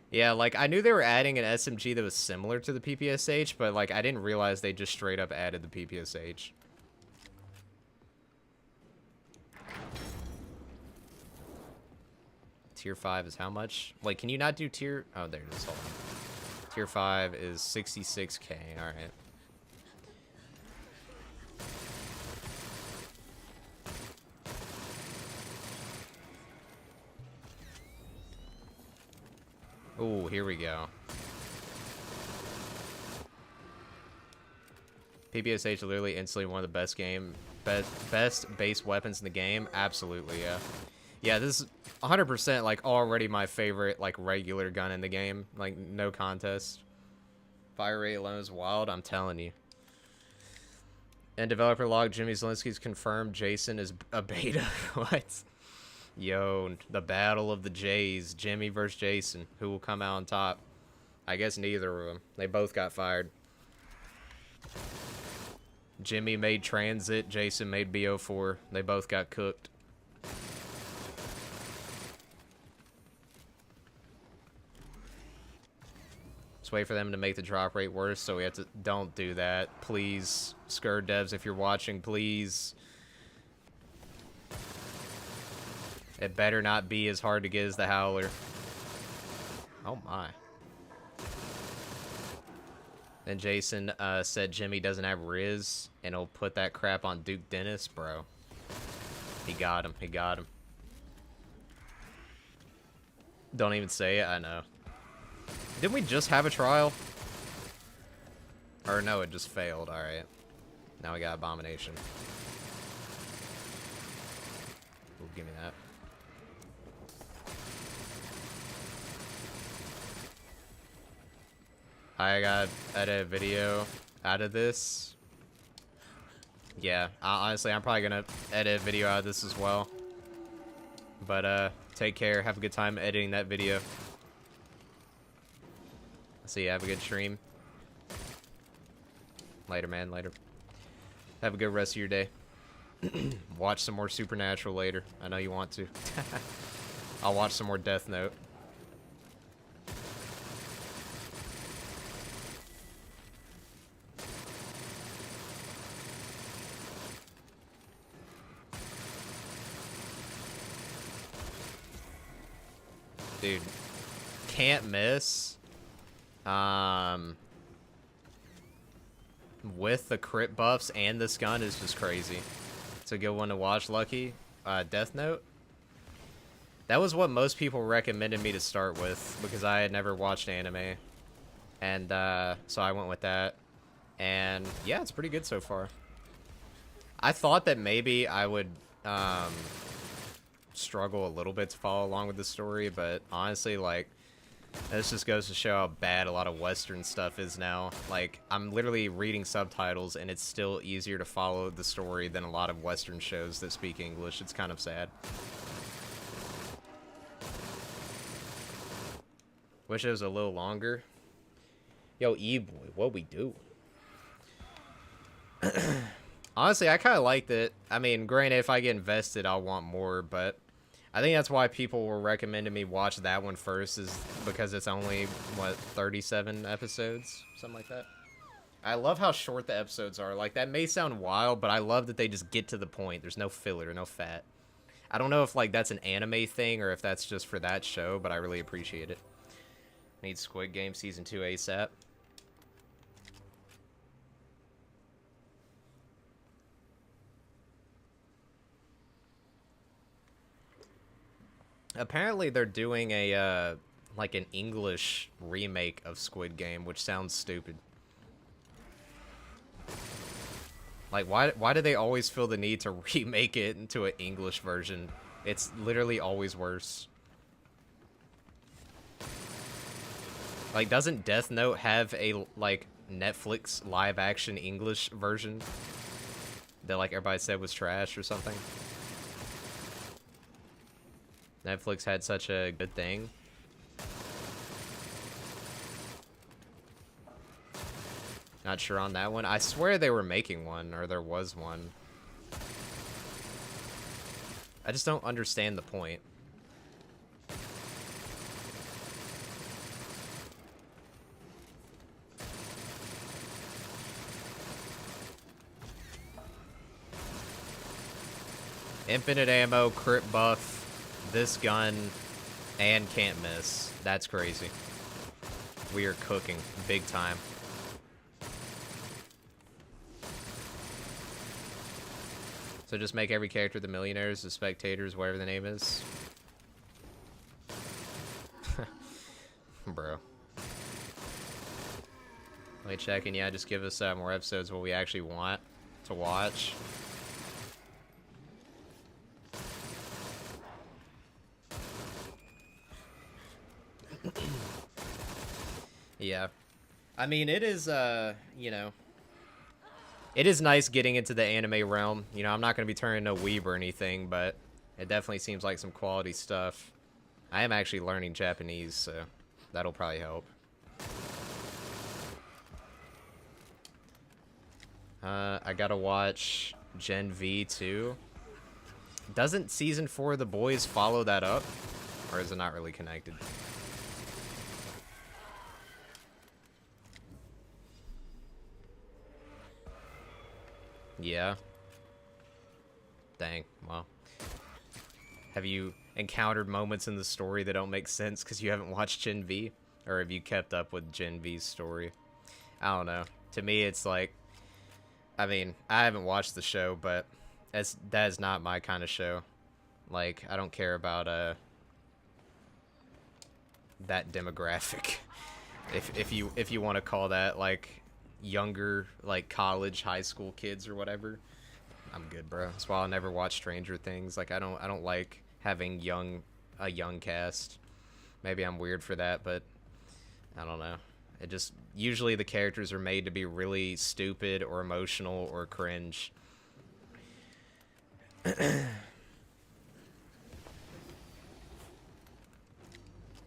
Speaker 1: Yeah, like, I knew they were adding an SMG that was similar to the PPSH, but, like, I didn't realize they just straight up added the PPSH. Tier 5 is how much? Wait, can you not do tier... Oh, there it is. Hold on. Tier 5 is 66k. Alright. Ooh, here we go. PPSH is literally instantly one of the best base weapons in the game. Absolutely, yeah. Yeah, this is 100% like already my favorite like regular gun in the game. Like no contest. Fire rate alone is wild, I'm telling you. And developer log Jimmy Zielinski's confirmed Jason is a beta. What? Yo, the battle of the Jays. Jimmy versus Jason. Who will come out on top? I guess neither of them. They both got fired. Jimmy made Transit. Jason made BO4. They both got cooked. Just wait for them to make the drop rate worse, so we have to... Don't do that. Please. Sker devs, if you're watching, please. It better not be as hard to get as the Howler. Oh my. Then Jason said Jimmy doesn't have Riz, and he'll put that crap on Duke Dennis, bro. He got him. He got him. Don't even say it. I know. Didn't we just have a trial? Or no, it just failed. Alright. Now we got Abomination. Ooh, give me that. I got edit a video out of this. Yeah, honestly, I'm probably gonna edit a video out of this as well. But, take care. Have a good time editing that video. See ya. Have a good stream. Later, man. Later. Have a good rest of your day. Watch some more Supernatural later. I know you want to. I'll watch some more Death Note. Dude, can't miss. With the crit buffs and this gun is just crazy. It's a good one to watch, Lucky. Death Note. That was what most people recommended me to start with because I had never watched anime. And so I went with that. And yeah, it's pretty good so far. I thought that maybe I would struggle a little bit to follow along with the story, but honestly, like, this just goes to show how bad a lot of Western stuff is now. Like, I'm literally reading subtitles, and it's still easier to follow the story than a lot of Western shows that speak English. It's kind of sad. Wish it was a little longer. Yo, E-Boy, what we do? Honestly, I kind of liked it. I mean, granted, if I get invested, I'll want more, but I think that's why people were recommending me watch that one first, is because it's only, what, 37 episodes? Something like that. I love how short the episodes are. Like, that may sound wild, but I love that they just get to the point. There's no filler, no fat. I don't know if, like, that's an anime thing or if that's just for that show, but I really appreciate it. Need Squid Game Season 2 ASAP. Apparently they're doing a, like an English remake of Squid Game, which sounds stupid. Like, why do they always feel the need to remake it into an English version? It's literally always worse. Like, doesn't Death Note have a, like, Netflix live-action English version that, like, everybody said was trash or something? Netflix had such a good thing. Not sure on that one. I swear they were making one, or there was one. I just don't understand the point. Infinite ammo, crit buff, this gun, and can't miss. That's crazy. We are cooking big time. So just make every character the millionaires, the spectators, whatever the name is. Bro. Wait, checking. Yeah, just give us more episodes what we actually want to watch. Yeah. I mean, it is, you know, it is nice getting into the anime realm. You know, I'm not going to be turning no weeb or anything, but It definitely seems like some quality stuff. I am actually learning Japanese, so that'll probably help. I gotta watch Gen V too. Doesn't season 4 of The Boys follow that up? Or is it not really connected? Yeah. Dang, well. Have you encountered moments in the story that don't make sense because you haven't watched Gen V? Or have you kept up with Gen V's story? I don't know. To me, it's like... I mean, I haven't watched the show, but that is not my kind of show. Like, I don't care about that demographic. if you want to call that, like, younger, like, college, high school kids or whatever. I'm good, bro. That's why I'll never watch Stranger Things. Like, I don't like having a young cast. Maybe I'm weird for that, but I don't know. It just usually the characters are made to be really stupid or emotional or cringe.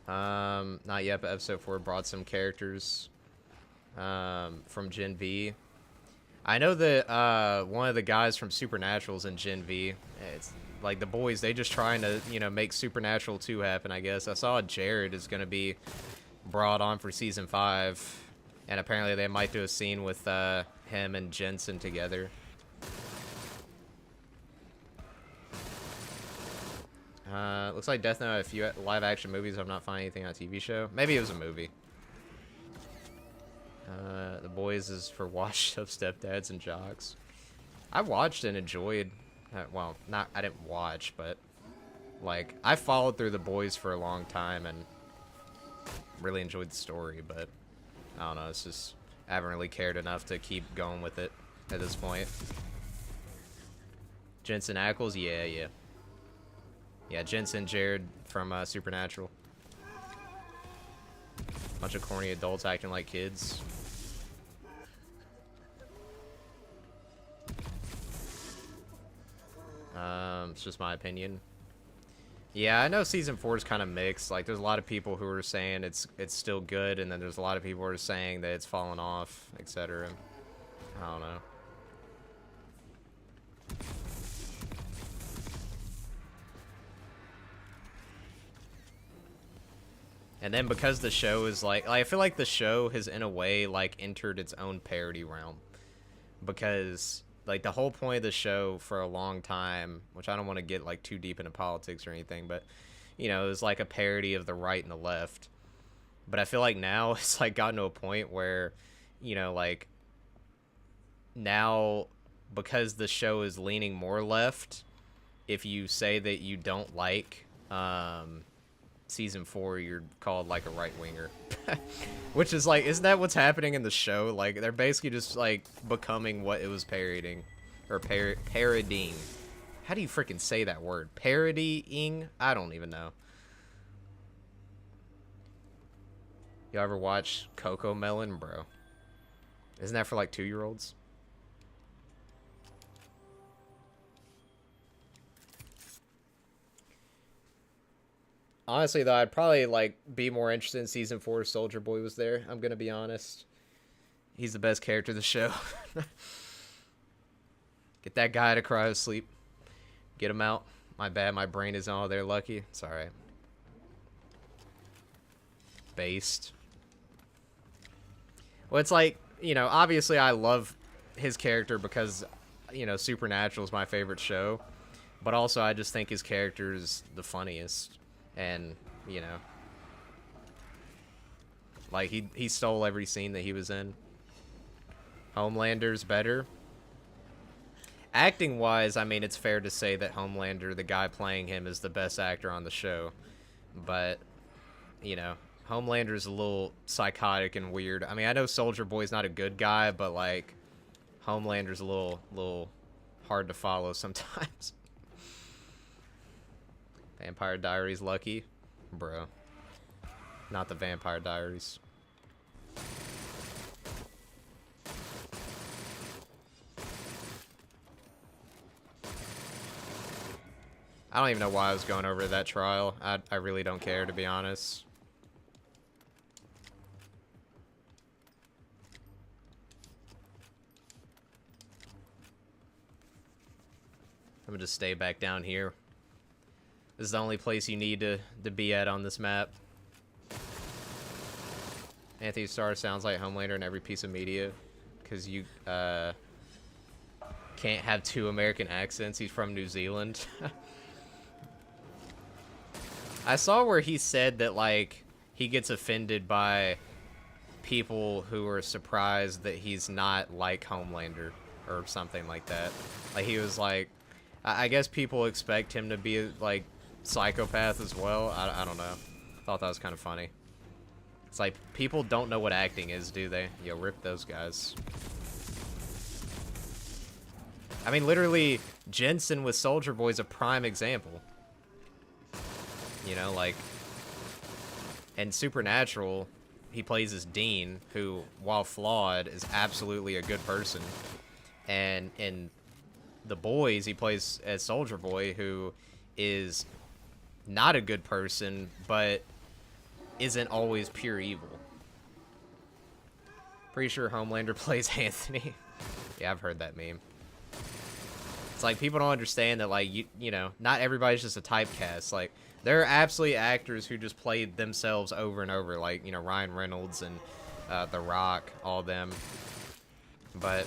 Speaker 1: Not yet, but episode 4 brought some characters from Gen V. I know that one of the guys from Supernatural's in Gen V. It's like the boys, they just trying to, you know, make Supernatural 2 happen, I guess. I saw Jared is going to be brought on for season 5, and apparently they might do a scene with him and Jensen together. Looks like Death Note had a few live action movies. I'm not finding anything on a TV show. Maybe it was a movie. The Boys is for washed up stepdads and jocks. I watched and enjoyed. Well, I didn't watch, but like I followed through The Boys for a long time and really enjoyed the story. But I don't know. It's just I haven't really cared enough to keep going with it at this point. Jensen Ackles, yeah, Jensen Jared from Supernatural. Bunch of corny adults acting like kids. It's just my opinion. Yeah, I know season 4 is kind of mixed. Like, there's a lot of people who are saying it's still good, and then there's a lot of people who are saying that it's fallen off, etc. I don't know. And then because the show is like I feel like the show has in a way like entered its own parody realm, because like the whole point of the show for a long time, which I don't want to get like too deep into politics or anything, but you know, it was like a parody of the right and the left. But I feel like now it's like gotten to a point where, you know, like now because the show is leaning more left, if you say that you don't like season 4, you're called like a right-winger. Which is like, isn't that what's happening in the show? Like, they're basically just like becoming what it was parodying. Or parodying. How do you freaking say that word? Parodying? I don't even know. You ever watch Coco Melon? Bro. Isn't that for like 2-year-olds? Honestly, though, I'd probably, like, be more interested in Season 4 if Soldier Boy was there. I'm gonna be honest. He's the best character of the show. Get that guy to cryo sleep. Get him out. My bad, my brain isn't all there, Lucky. It's alright. Based. Well, it's like, you know, obviously I love his character because, you know, Supernatural is my favorite show. But also, I just think his character is the funniest. And, you know, like, he stole every scene that he was in. Homelander's better. Acting-wise, I mean, it's fair to say that Homelander, the guy playing him, is the best actor on the show. But, you know, Homelander's a little psychotic and weird. I mean, I know Soldier Boy's not a good guy, but, like, Homelander's a little hard to follow sometimes. Vampire Diaries, Lucky? Bro. Not the Vampire Diaries. I don't even know why I was going over that trial. I really don't care, to be honest. I'm gonna just stay back down here. This is the only place you need to be at on this map. Anthony Starr sounds like Homelander in every piece of media. Because you can't have two American accents. He's from New Zealand. I saw where he said that, like, he gets offended by people who are surprised that he's not like Homelander or something like that. Like, he was like, I guess people expect him to be, like, psychopath as well. I don't know. Thought that was kind of funny. It's like, people don't know what acting is, do they? Yo, rip those guys. I mean, literally, Jensen with Soldier Boy is a prime example. You know, like, in Supernatural, he plays as Dean, who, while flawed, is absolutely a good person. And in The Boys, he plays as Soldier Boy, who is not a good person, but isn't always pure evil. Pretty sure Homelander plays Anthony. Yeah, I've heard that meme. It's like, people don't understand that, like, you know, not everybody's just a typecast. Like, there are absolutely actors who just play themselves over and over, like, you know, Ryan Reynolds and The Rock, all them. But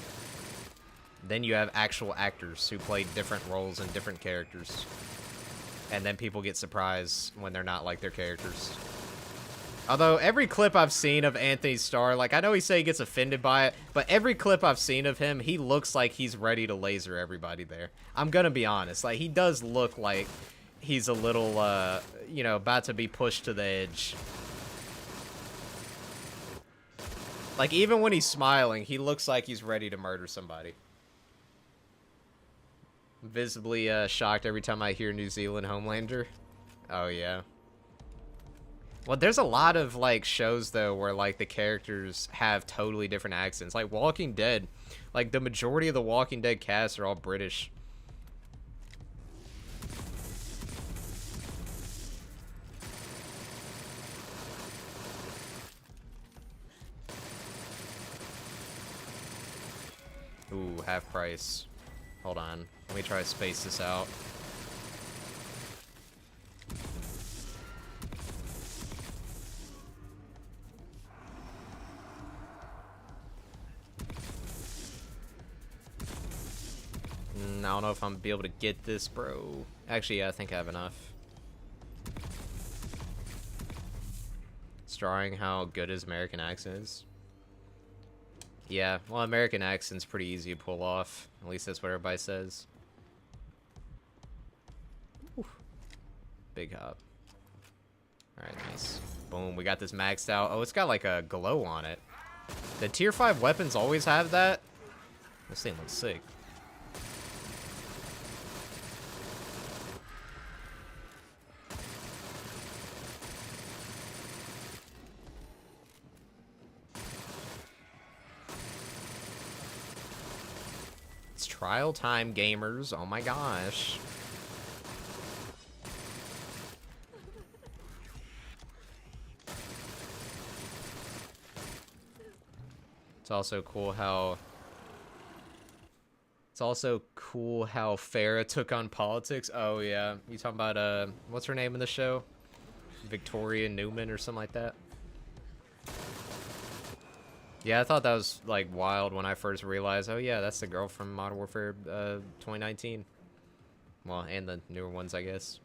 Speaker 1: then you have actual actors who play different roles and different characters. And then people get surprised when they're not like their characters. Although, every clip I've seen of Anthony Starr, like, I know he say he gets offended by it, but every clip I've seen of him, he looks like he's ready to laser everybody there. I'm gonna be honest. Like, he does look like he's a little, you know, about to be pushed to the edge. Like, even when he's smiling, he looks like he's ready to murder somebody. Visibly shocked every time I hear New Zealand Homelander. Oh, yeah. Well, there's a lot of, like, shows, though, where, like, the characters have totally different accents. Like, Walking Dead. Like, the majority of the Walking Dead cast are all British. Ooh, half price. Hold on. Let me try to space this out. I don't know if I'm gonna be able to get this, bro. Actually, yeah, I think I have enough. Starring how good his American accent is. Yeah, well, American accent's pretty easy to pull off. At least that's what everybody says. Whew. Big hop. Alright, nice. Boom, we got this maxed out. Oh, it's got like a glow on it. The tier 5 weapons always have that? This thing looks sick. It's trial time, gamers. Oh my gosh. It's also cool how Farrah took on politics. Oh yeah, you talking about what's her name in the show? Victoria Newman or something like that. Yeah, I thought that was like wild when I first realized, oh yeah, that's the girl from Modern Warfare 2019. Well, and the newer ones, I guess.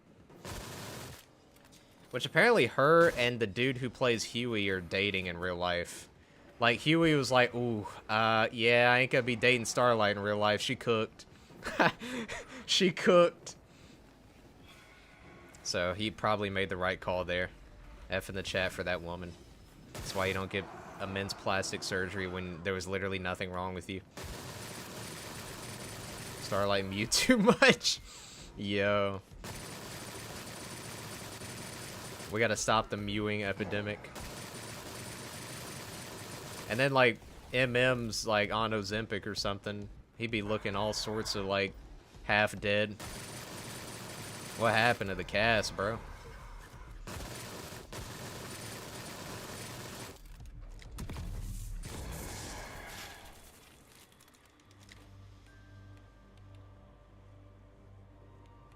Speaker 1: Which apparently her and the dude who plays Huey are dating in real life. Like, Huey was like, ooh, yeah, I ain't gonna be dating Starlight in real life. She cooked. She cooked. So, he probably made the right call there. F in the chat for that woman. That's why you don't get immense plastic surgery when there was literally nothing wrong with you. Starlight mute too much. Yo. We gotta stop the mewing epidemic. And then, like, MM's, like, on Ozempic or something. He'd be looking all sorts of, like, half dead. What happened to the cast, bro?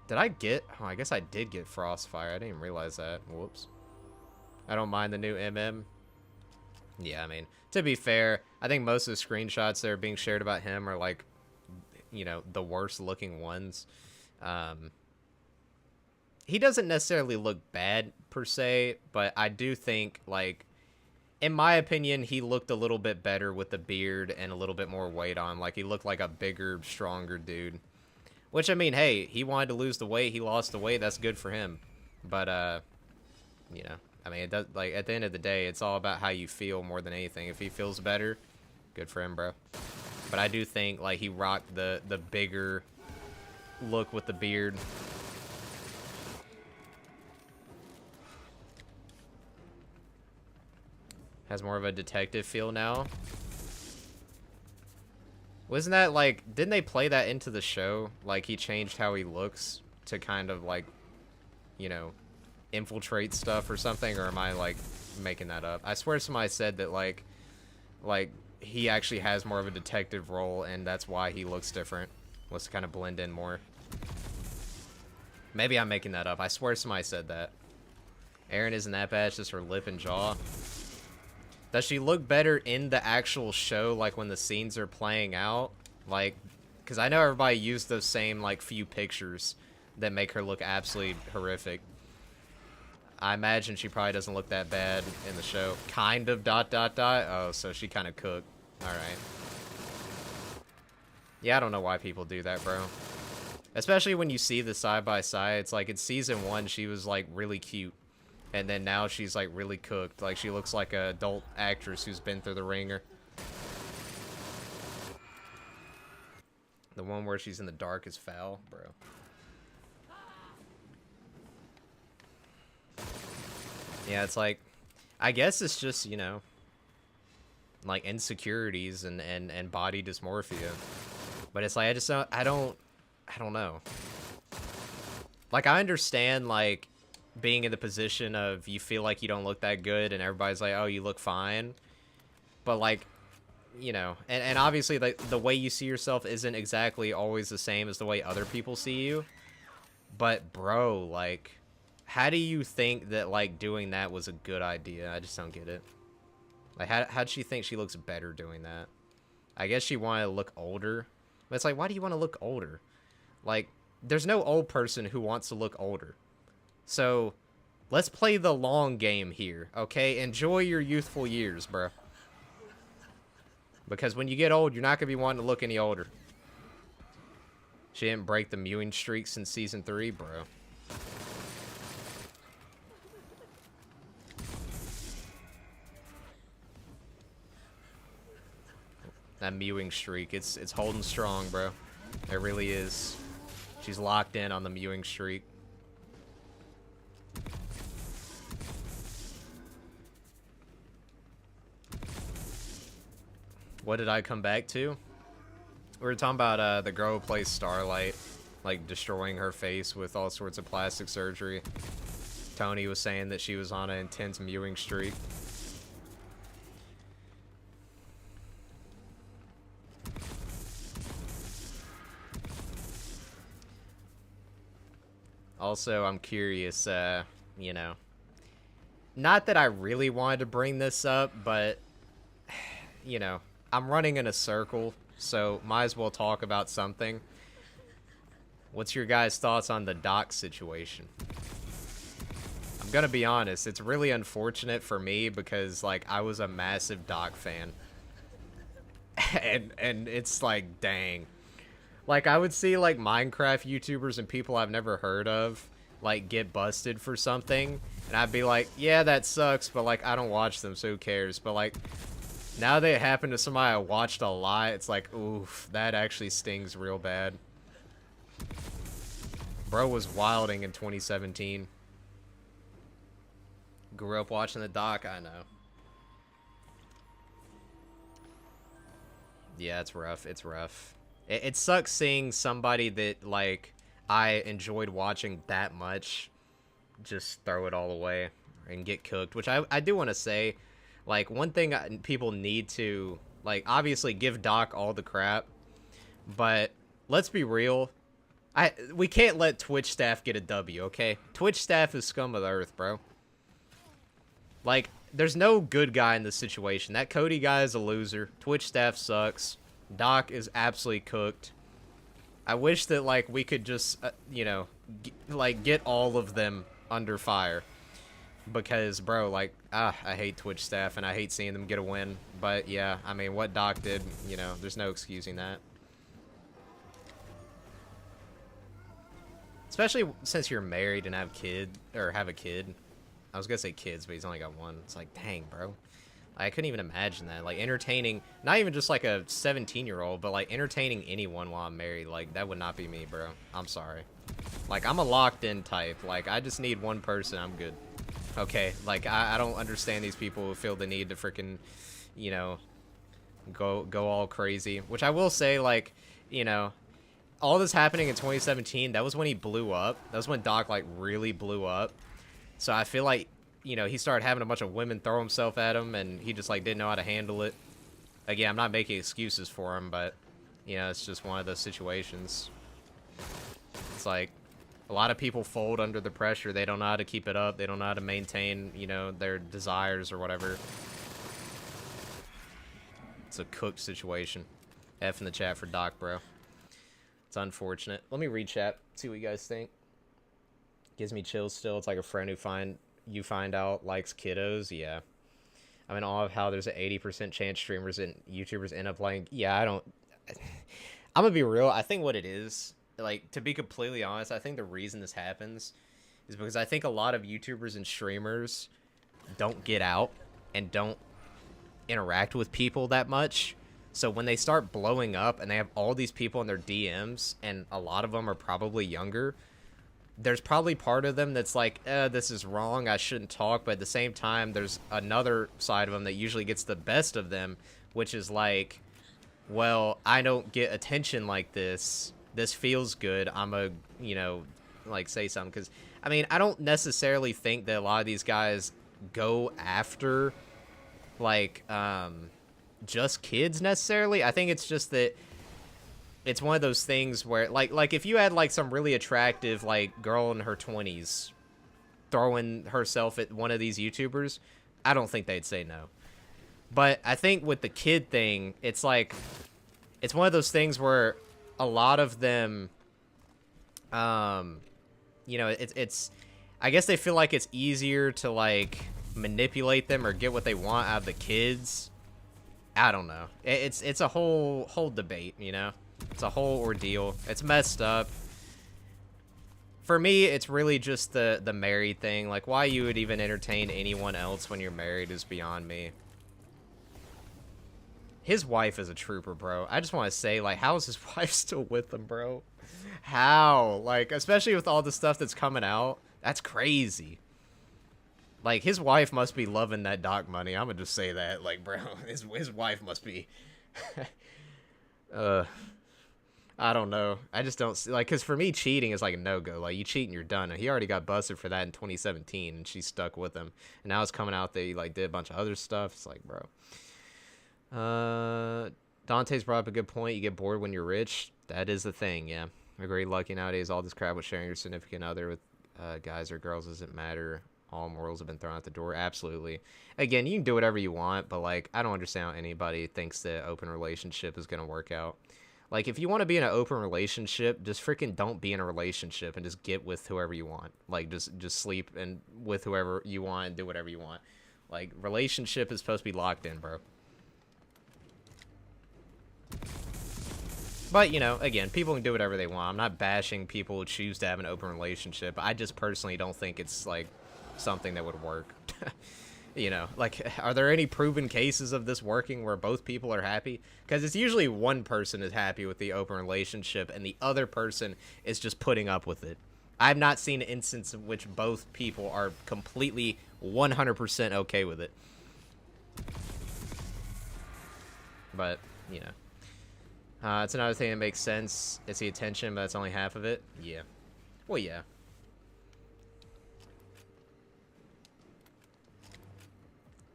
Speaker 1: Did I get... Oh, I guess I did get Frostfire. I didn't even realize that. Whoops. I don't mind the new MM. Yeah, I mean, to be fair, I think most of the screenshots that are being shared about him are, like, you know, the worst looking ones. He doesn't necessarily look bad, per se, but I do think, like, in my opinion, he looked a little bit better with the beard and a little bit more weight on. Like, he looked like a bigger, stronger dude. Which, I mean, hey, he wanted to lose the weight. He lost the weight. That's good for him. But, you know, I mean, it does, like, at the end of the day, it's all about how you feel more than anything. If he feels better, good for him, bro. But I do think, like, he rocked the bigger look with the beard. Has more of a detective feel now. Wasn't that, like, didn't they play that into the show? Like, he changed how he looks to kind of, like, you know, infiltrate stuff or something? Or am I, like, making that up? I swear somebody said that, like, he actually has more of a detective role, and that's why he looks different. Wants to kind of blend in more. Maybe I'm making that up. I swear somebody said that. Erin isn't that bad, it's just her lip and jaw. Does she look better in the actual show, like when the scenes are playing out? Like, because I know everybody used those same, like, few pictures that make her look absolutely horrific. I imagine she probably doesn't look that bad in the show. Kind of ... Oh, so she kind of cooked. Alright. Yeah, I don't know why people do that, bro. Especially when you see the side-by-side. It's like, in Season 1, she was, like, really cute. And then now she's, like, really cooked. Like, she looks like an adult actress who's been through the ringer. The one where she's in the dark is foul, bro. Yeah, it's like, I guess it's just, you know, like, insecurities and body dysmorphia. But it's like, I don't know. Like, I understand, like, being in the position of you feel like you don't look that good and everybody's like, oh, you look fine. But, like, you know, and obviously, like, the way you see yourself isn't exactly always the same as the way other people see you. But, bro, like, how do you think that, like, doing that was a good idea? I just don't get it. Like, how'd she think she looks better doing that? I guess she wanted to look older. But it's like, why do you want to look older? Like, there's no old person who wants to look older. So, let's play the long game here, okay? Enjoy your youthful years, bro. Because when you get old, you're not going to be wanting to look any older. She didn't break the mewing streak since Season 3, bro. That mewing streak, it's holding strong, bro. It really is. She's locked in on the mewing streak. What did I come back to? We were talking about the girl who plays Starlight, like, destroying her face with all sorts of plastic surgery. Tony was saying that she was on an intense mewing streak. Also, I'm curious, you know, not that I really wanted to bring this up, but, you know, I'm running in a circle, so might as well talk about something. What's your guys' thoughts on the Doc situation? I'm gonna be honest, it's really unfortunate for me because, like, I was a massive Doc fan. and it's like, dang. Like, I would see, like, Minecraft YouTubers and people I've never heard of, like, get busted for something, and I'd be like, yeah, that sucks, but, like, I don't watch them, so who cares? But, like, now that it happened to somebody I watched a lot, it's like, oof, that actually stings real bad. Bro was wilding in 2017. Grew up watching the Doc, I know. Yeah, it's rough, it's rough. It sucks seeing somebody that, like, I enjoyed watching that much, just throw it all away and get cooked. Which I do want to say, like, one thing people need to, like, obviously give Doc all the crap, but let's be real. We can't let Twitch staff get a W, okay? Twitch staff is scum of the earth, bro. Like, there's no good guy in this situation. That Cody guy is a loser. Twitch staff sucks. Doc is absolutely cooked. I wish that, like, we could just, you know, get all of them under fire. Because, bro, like, I hate Twitch staff, and I hate seeing them get a win. But, yeah, I mean, what Doc did, you know, there's no excusing that. Especially since you're married and have a kid. I was gonna say kids, but he's only got one. It's like, dang, bro. I couldn't even imagine that. Like, entertaining, not even just like a 17-year-old, but like entertaining anyone while I'm married. Like, that would not be me, bro. I'm sorry. Like, I'm a locked-in type. Like, I just need one person. I'm good. Okay, like, I don't understand these people who feel the need to freaking, you know, go all crazy. Which I will say, like, you know, all this happening in 2017, that was when he blew up. That was when Doc, like, really blew up. So I feel like, you know, he started having a bunch of women throw himself at him, and he just, like, didn't know how to handle it. Again, I'm not making excuses for him, but, you know, it's just one of those situations. It's like, a lot of people fold under the pressure. They don't know how to keep it up. They don't know how to maintain, you know, their desires or whatever. It's a cooked situation. F in the chat for Doc, bro. It's unfortunate. Let me read chat, see what you guys think. Gives me chills still. It's like a friend who you find out likes kiddos. Yeah. I'm in awe of how there's an 80% chance streamers and YouTubers end up playing. Yeah, I'm gonna be real. I think what it is, like, to be completely honest, I think the reason this happens is because I think a lot of YouTubers and streamers don't get out and don't interact with people that much. So when they start blowing up and they have all these people in their DMs, and a lot of them are probably younger, there's probably part of them that's like, this is wrong, I shouldn't talk. But at the same time, there's another side of them that usually gets the best of them, which is like, well, I don't get attention like this. This feels good. I'm a, you know, like, say something. Because, I mean, I don't necessarily think that a lot of these guys go after, like, just kids necessarily. I think it's just that it's one of those things where, like if you had, like, some really attractive, like, girl in her 20s throwing herself at one of these YouTubers, I don't think they'd say no. But I think with the kid thing, it's like, it's one of those things where a lot of them, you know, it's I guess they feel like it's easier to, like, manipulate them or get what they want out of the kids. I don't know. It's a whole debate, you know? It's a whole ordeal. It's messed up. For me, it's really just the married thing. Like, why you would even entertain anyone else when you're married is beyond me. His wife is a trooper, bro. I just want to say, like, how is his wife still with him, bro? How? Like, especially with all the stuff that's coming out. That's crazy. Like, his wife must be loving that Doc money. I'm gonna just say that. Like, bro, his wife must be... I don't know. I just don't see... Like, because for me, cheating is like a no-go. Like, you cheat and you're done. And he already got busted for that in 2017, and she's stuck with him. And now it's coming out that he, like, did a bunch of other stuff. It's like, bro. Dante's brought up a good point. You get bored when you're rich. That is the thing, yeah. I'm very lucky nowadays. All this crap with sharing your significant other with guys or girls doesn't matter. All morals have been thrown out the door. Absolutely. Again, you can do whatever you want, but, like, I don't understand how anybody thinks that open relationship is going to work out. Like, if you want to be in an open relationship, just freaking don't be in a relationship and just get with whoever you want. Like, just sleep and with whoever you want and do whatever you want. Like, relationship is supposed to be locked in, bro. But, you know, again, people can do whatever they want. I'm not bashing people who choose to have an open relationship. I just personally don't think it's, like, something that would work. You know, like, are there any proven cases of this working where both people are happy? Because it's usually one person is happy with the open relationship and the other person is just putting up with it. I've not seen an instance in which both people are completely 100% okay with it. But, you know. It's another thing that makes sense. It's the attention, but that's only half of it. Yeah. Well, yeah.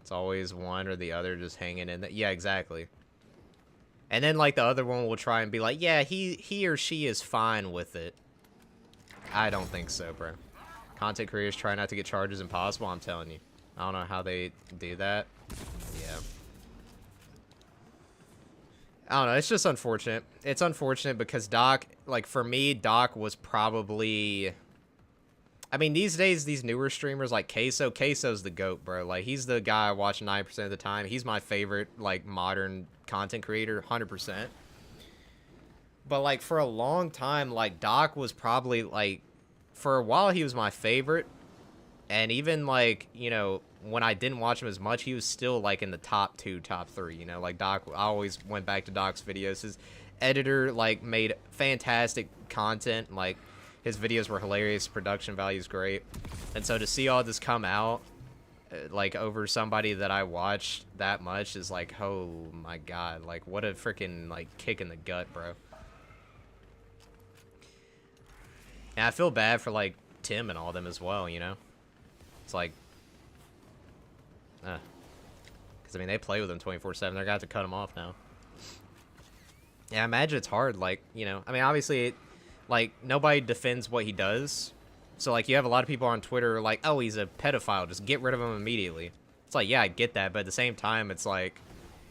Speaker 1: It's always one or the other just hanging in there. Yeah, exactly. And then, like, the other one will try and be like, yeah, he or she is fine with it. I don't think so, bro. Content creators try not to get charged as impossible, I'm telling you. I don't know how they do that. Yeah. I don't know, it's just unfortunate. It's unfortunate because Doc, like, for me, Doc was probably... I mean, these days, these newer streamers, like Queso's the GOAT, bro. Like, he's the guy I watch 90% of the time. He's my favorite, like, modern content creator, 100%. But, like, for a long time, like, Doc was probably, like, for a while, he was my favorite. And even, like, you know, when I didn't watch him as much, he was still, like, in the top 2, top 3, you know? Like, Doc, I always went back to Doc's videos. His editor, like, made fantastic content, like... His videos were hilarious. Production value's great. And so to see all this come out, like, over somebody that I watched that much is like, oh my god. Like, what a freaking, like, kick in the gut, bro. And I feel bad for, like, Tim and all them as well, you know? It's like... Because, I mean, they play with him 24/7. They're gonna have to cut him off now. Yeah, I imagine it's hard, like, you know... I mean, obviously... Like, nobody defends what he does. So, like, you have a lot of people on Twitter like, oh, he's a pedophile. Just get rid of him immediately. It's like, yeah, I get that. But at the same time, it's like,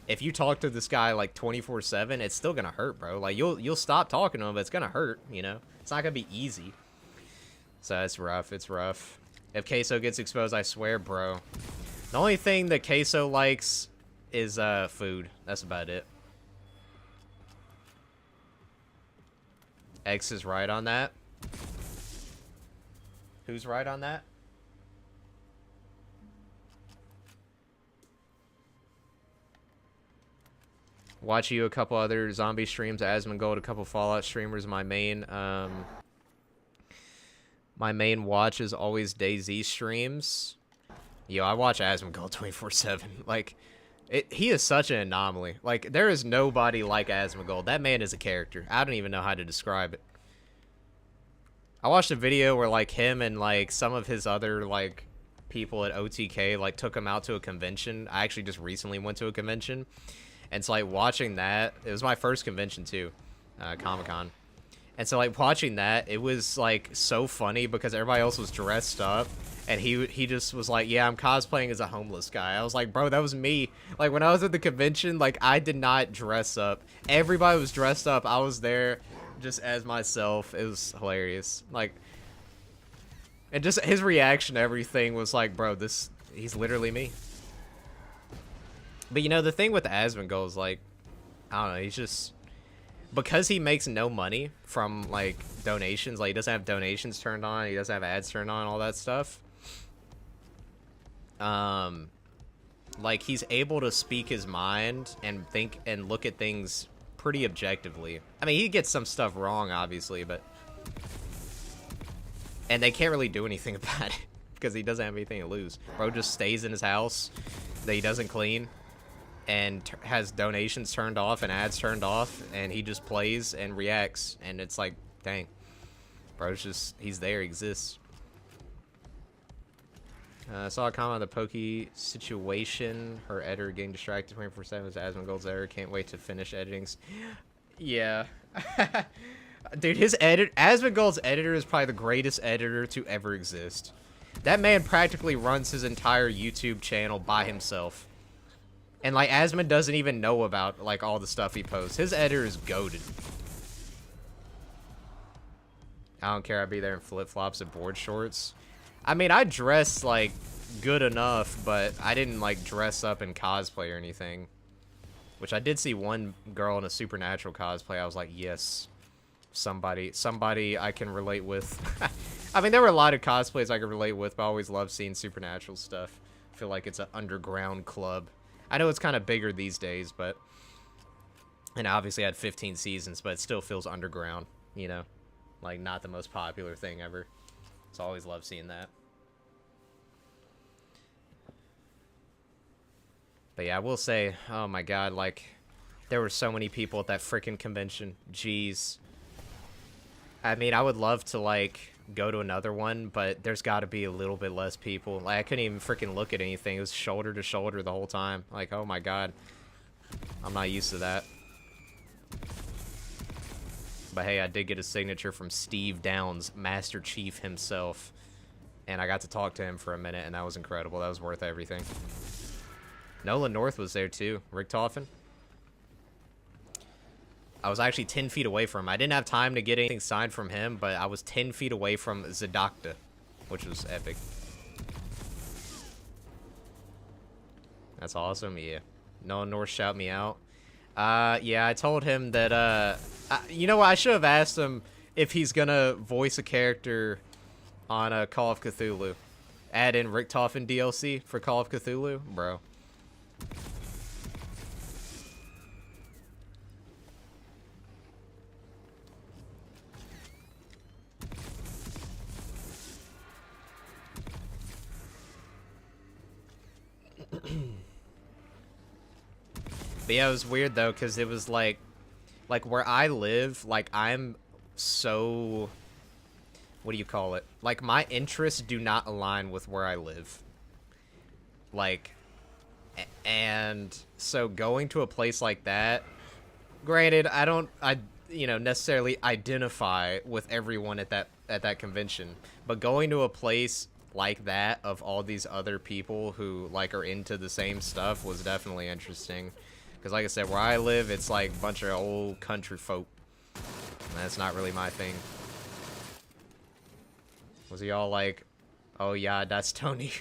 Speaker 1: if you talk to this guy, like, 24/7, it's still gonna hurt, bro. Like, you'll stop talking to him, but it's gonna hurt, you know? It's not gonna be easy. So, it's rough. It's rough. If Queso gets exposed, I swear, bro. The only thing that Queso likes is, food. That's about it. X is right on that. Who's right on that? Watch you a couple other zombie streams, Asmongold, a couple Fallout streamers. My main watch is always DayZ streams. Yo, I watch Asmongold 24/7. Like, he is such an anomaly. Like, there is nobody like Asmongold. That man is a character. I don't even know how to describe it. I watched a video where, like, him and, like, some of his other, like, people at OTK, like, took him out to a convention. I actually just recently went to a convention. And so, like, watching that, it was my first convention, too, Comic-Con. And so, like, watching that, it was, like, so funny because everybody else was dressed up. And he just was like, yeah, I'm cosplaying as a homeless guy. I was like, bro, that was me. Like, when I was at the convention, like, I did not dress up. Everybody was dressed up. I was there just as myself. It was hilarious. Like, and just his reaction to everything was like, bro, he's literally me. But, you know, the thing with Asmongold is, like, I don't know, he's just... Because he makes no money from, like, donations, like, he doesn't have donations turned on, he doesn't have ads turned on, all that stuff. Like, he's able to speak his mind and think and look at things pretty objectively. I mean, he gets some stuff wrong, obviously, but... And they can't really do anything about it, because he doesn't have anything to lose. Bro just stays in his house that he doesn't clean, and has donations turned off and ads turned off, and he just plays and reacts, and it's like, dang. Bro's just, he's there, exists. I saw a comment on the Pokey situation. Her editor getting distracted 24/7 was Asmongold's error. Can't wait to finish editing. Yeah. Dude, Asmongold's editor is probably the greatest editor to ever exist. That man practically runs his entire YouTube channel by himself. And, like, Asmon doesn't even know about, like, all the stuff he posts. His editor is goated. I don't care. I'd be there in flip-flops and board shorts. I mean, I dress, like, good enough, but I didn't, like, dress up in cosplay or anything. Which I did see one girl in a Supernatural cosplay. I was like, yes. Somebody I can relate with. I mean, there were a lot of cosplays I could relate with, but I always loved seeing Supernatural stuff. I feel like it's an underground club. I know it's kind of bigger these days, but... And obviously had 15 seasons, but it still feels underground, you know? Like, not the most popular thing ever. So I always love seeing that. But yeah, I will say, oh my god, like, there were so many people at that freaking convention. Jeez. I mean, I would love to, like, go to another one, but there's got to be a little bit less people. Like, I couldn't even freaking look at anything. It was shoulder to shoulder the whole time. Like, oh my god. I'm not used to that. But hey, I did get a signature from Steve Downs, Master Chief himself. And I got to talk to him for a minute, and that was incredible. That was worth everything. Nolan North was there too. Richtofen. I was actually 10 feet away from him. I didn't have time to get anything signed from him, but I was 10 feet away from Zadokta, which was epic. That's awesome, yeah. Nolan North shout me out. Yeah, I told him that, you know what, I should have asked him if he's gonna voice a character on Call of Cthulhu. Add in Richtofen DLC for Call of Cthulhu, bro. But yeah, it was weird though, because it was like where I live, like I'm so, what do you call it? Like my interests do not align with where I live. Like, and so going to a place like that, granted, I you know, necessarily identify with everyone at that convention, but going to a place like that of all these other people who like are into the same stuff was definitely interesting. Because like I said, where I live, it's like a bunch of old country folk. And that's not really my thing. Was he all like, oh yeah, that's Tony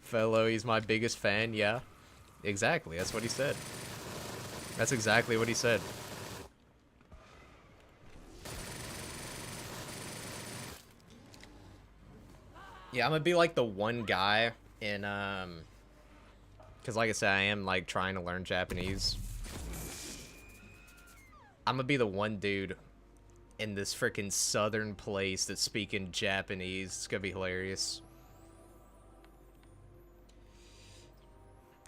Speaker 1: Fellow, he's my biggest fan, yeah. Exactly, that's what he said. That's exactly what he said. Yeah, I'm gonna be like the one guy in, because like I said, I am like trying to learn Japanese. I'm gonna be the one dude in this freaking southern place that's speaking Japanese. It's gonna be hilarious.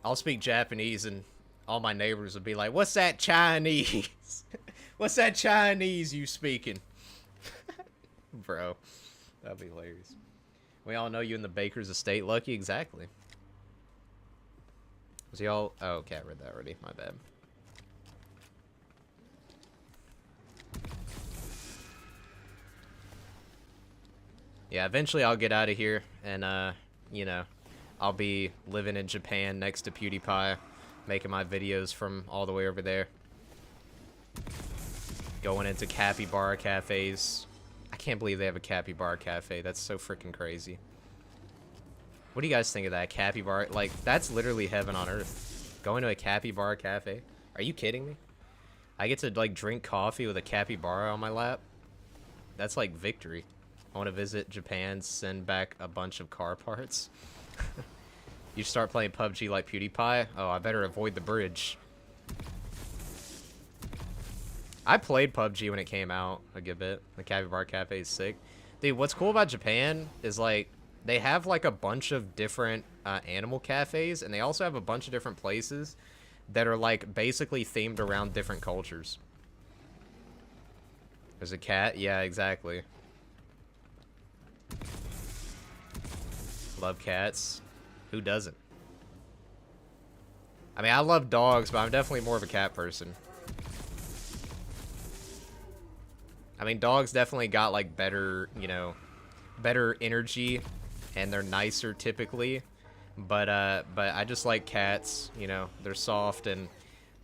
Speaker 1: I'll speak Japanese and all my neighbors will be like, what's that Chinese? What's that Chinese you speaking? Bro, that'd be hilarious. We all know you in the Baker's estate, Lucky. Exactly. Was he all... Oh, okay, I read that already. My bad. Yeah, eventually I'll get out of here and, you know, I'll be living in Japan next to PewDiePie, making my videos from all the way over there. Going into capybara cafes. I can't believe they have a capybara cafe. That's so freaking crazy. What do you guys think of that? Capybara? Like, that's literally heaven on earth. Going to a capybara cafe? Are you kidding me? I get to, like, drink coffee with a capybara on my lap? That's, like, victory. I want to visit Japan, send back a bunch of car parts. You start playing PUBG like PewDiePie? Oh, I better avoid the bridge. I played PUBG when it came out a good bit. The Capybara Cafe is sick. Dude, what's cool about Japan is, like, they have, like, a bunch of different animal cafes, and they also have a bunch of different places that are, like, basically themed around different cultures. There's a cat? Yeah, exactly. Love cats. Who doesn't? I mean, I love dogs, but I'm definitely more of a cat person. I mean, dogs definitely got, like, better, you know, better energy, and they're nicer typically. But I just like cats, you know, they're soft, and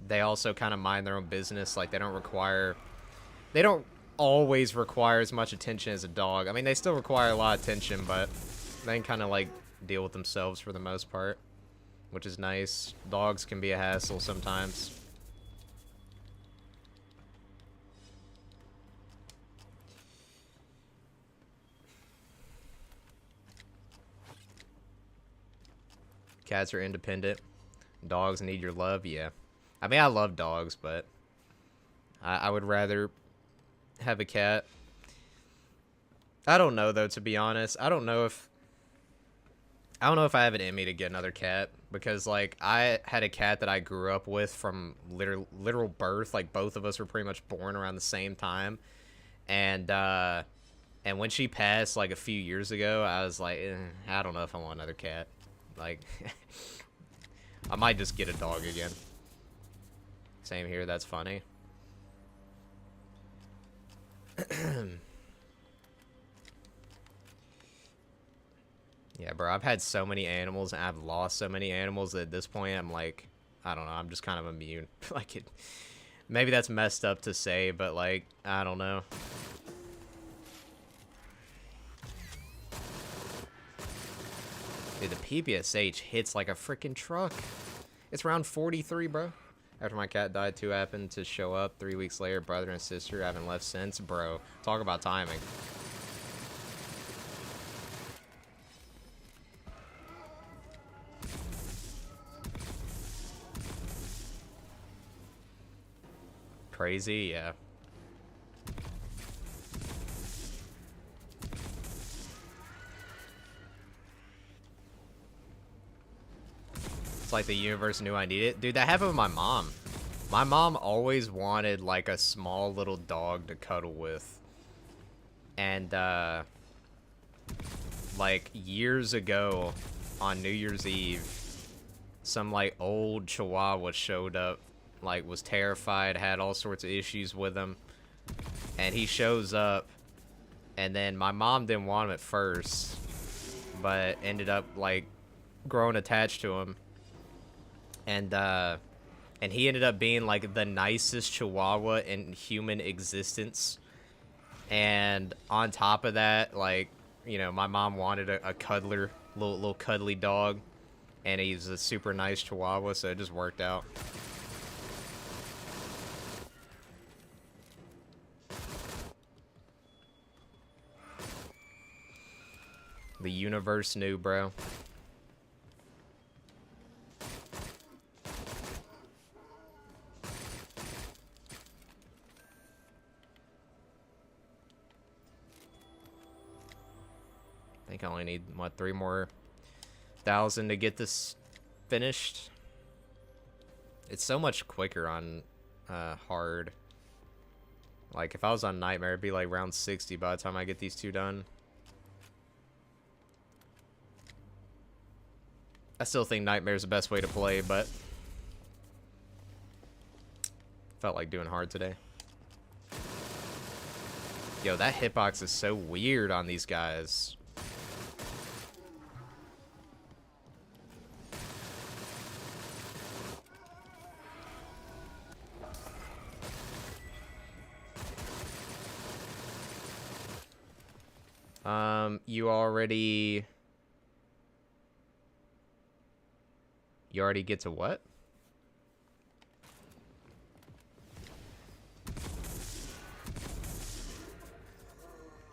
Speaker 1: they also kind of mind their own business. Like, they don't always require as much attention as a dog. I mean, they still require a lot of attention, but they can kind of, like, deal with themselves for the most part, which is nice. Dogs can be a hassle sometimes. Cats are independent. Dogs need your love, yeah. I mean, I love dogs, but I would rather have a cat. I don't know, though, to be honest. I don't know if I have it in me to get another cat, because, like, I had a cat that I grew up with from literal birth. Like, both of us were pretty much born around the same time, and And when she passed, like, a few years ago, I was like, I don't know if I want another cat. Like, I might just get a dog again. Same here, that's funny. Yeah, bro, I've had so many animals, and I've lost so many animals that at this point, I'm like, I don't know, I'm just kind of immune. Like, maybe that's messed up to say, but, like, I don't know. Dude, the PPSH hits like a freaking truck. It's round 43, bro. After my cat died, 2 happened to show up 3 weeks later. Brother and sister haven't left since. Bro, talk about timing. Crazy, yeah. It's like the universe knew I needed it. Dude, that happened with my mom. My mom always wanted, like, a small little dog to cuddle with. And, like, years ago, on New Year's Eve, some, like, old Chihuahua showed up. Like, was terrified, had all sorts of issues with him. And he shows up. And then my mom didn't want him at first. But ended up, like, growing attached to him. And he ended up being, like, the nicest Chihuahua in human existence. And on top of that, like, you know, my mom wanted a cuddler, little cuddly dog. And he's a super nice Chihuahua, so it just worked out. The universe knew, bro. I think I only need, what, 3 more thousand to get this finished. It's so much quicker on hard. Like, if I was on Nightmare, it'd be like round 60 by the time I get these 2 done. I still think Nightmare's the best way to play, but felt like doing hard today. Yo, that hitbox is so weird on these guys. You already get to what?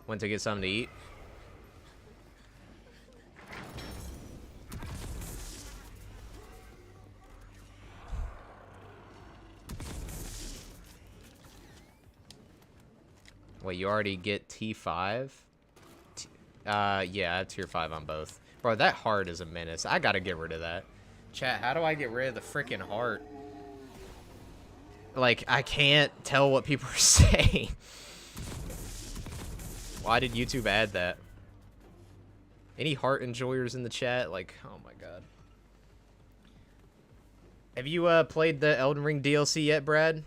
Speaker 1: Went to get something to eat? Wait, you already get T5? Yeah, I have tier 5 on both. Bro, that heart is a menace. I gotta get rid of that. Chat, how do I get rid of the freaking heart? Like, I can't tell what people are saying. Why did YouTube add that? Any heart enjoyers in the chat? Like, oh my god. Have you played the Elden Ring DLC yet, Brad?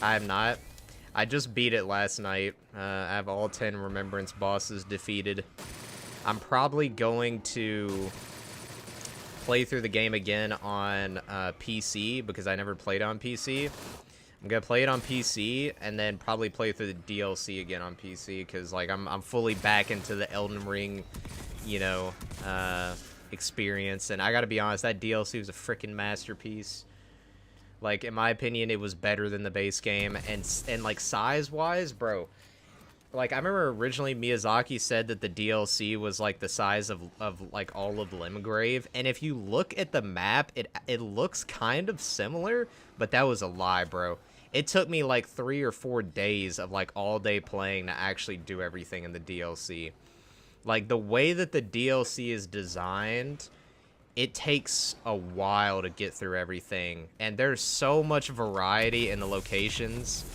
Speaker 1: I have not. I just beat it last night. I have all 10 Remembrance bosses defeated. I'm probably going to play through the game again on PC because I never played on PC. I'm gonna play it on PC and then probably play through the DLC again on PC because, like, I'm fully back into the Elden Ring, you know, experience. And I gotta be honest, that DLC was a freaking masterpiece. Like, in my opinion, it was better than the base game, and like, size-wise, bro, like, I remember originally Miyazaki said that the DLC was, like, the size of like, all of Limgrave, and if you look at the map, it looks kind of similar, but that was a lie, bro. It took me, like, 3 or 4 days of, like, all-day playing to actually do everything in the DLC. Like, the way that the DLC is designed it takes a while to get through everything, and there's so much variety in the locations.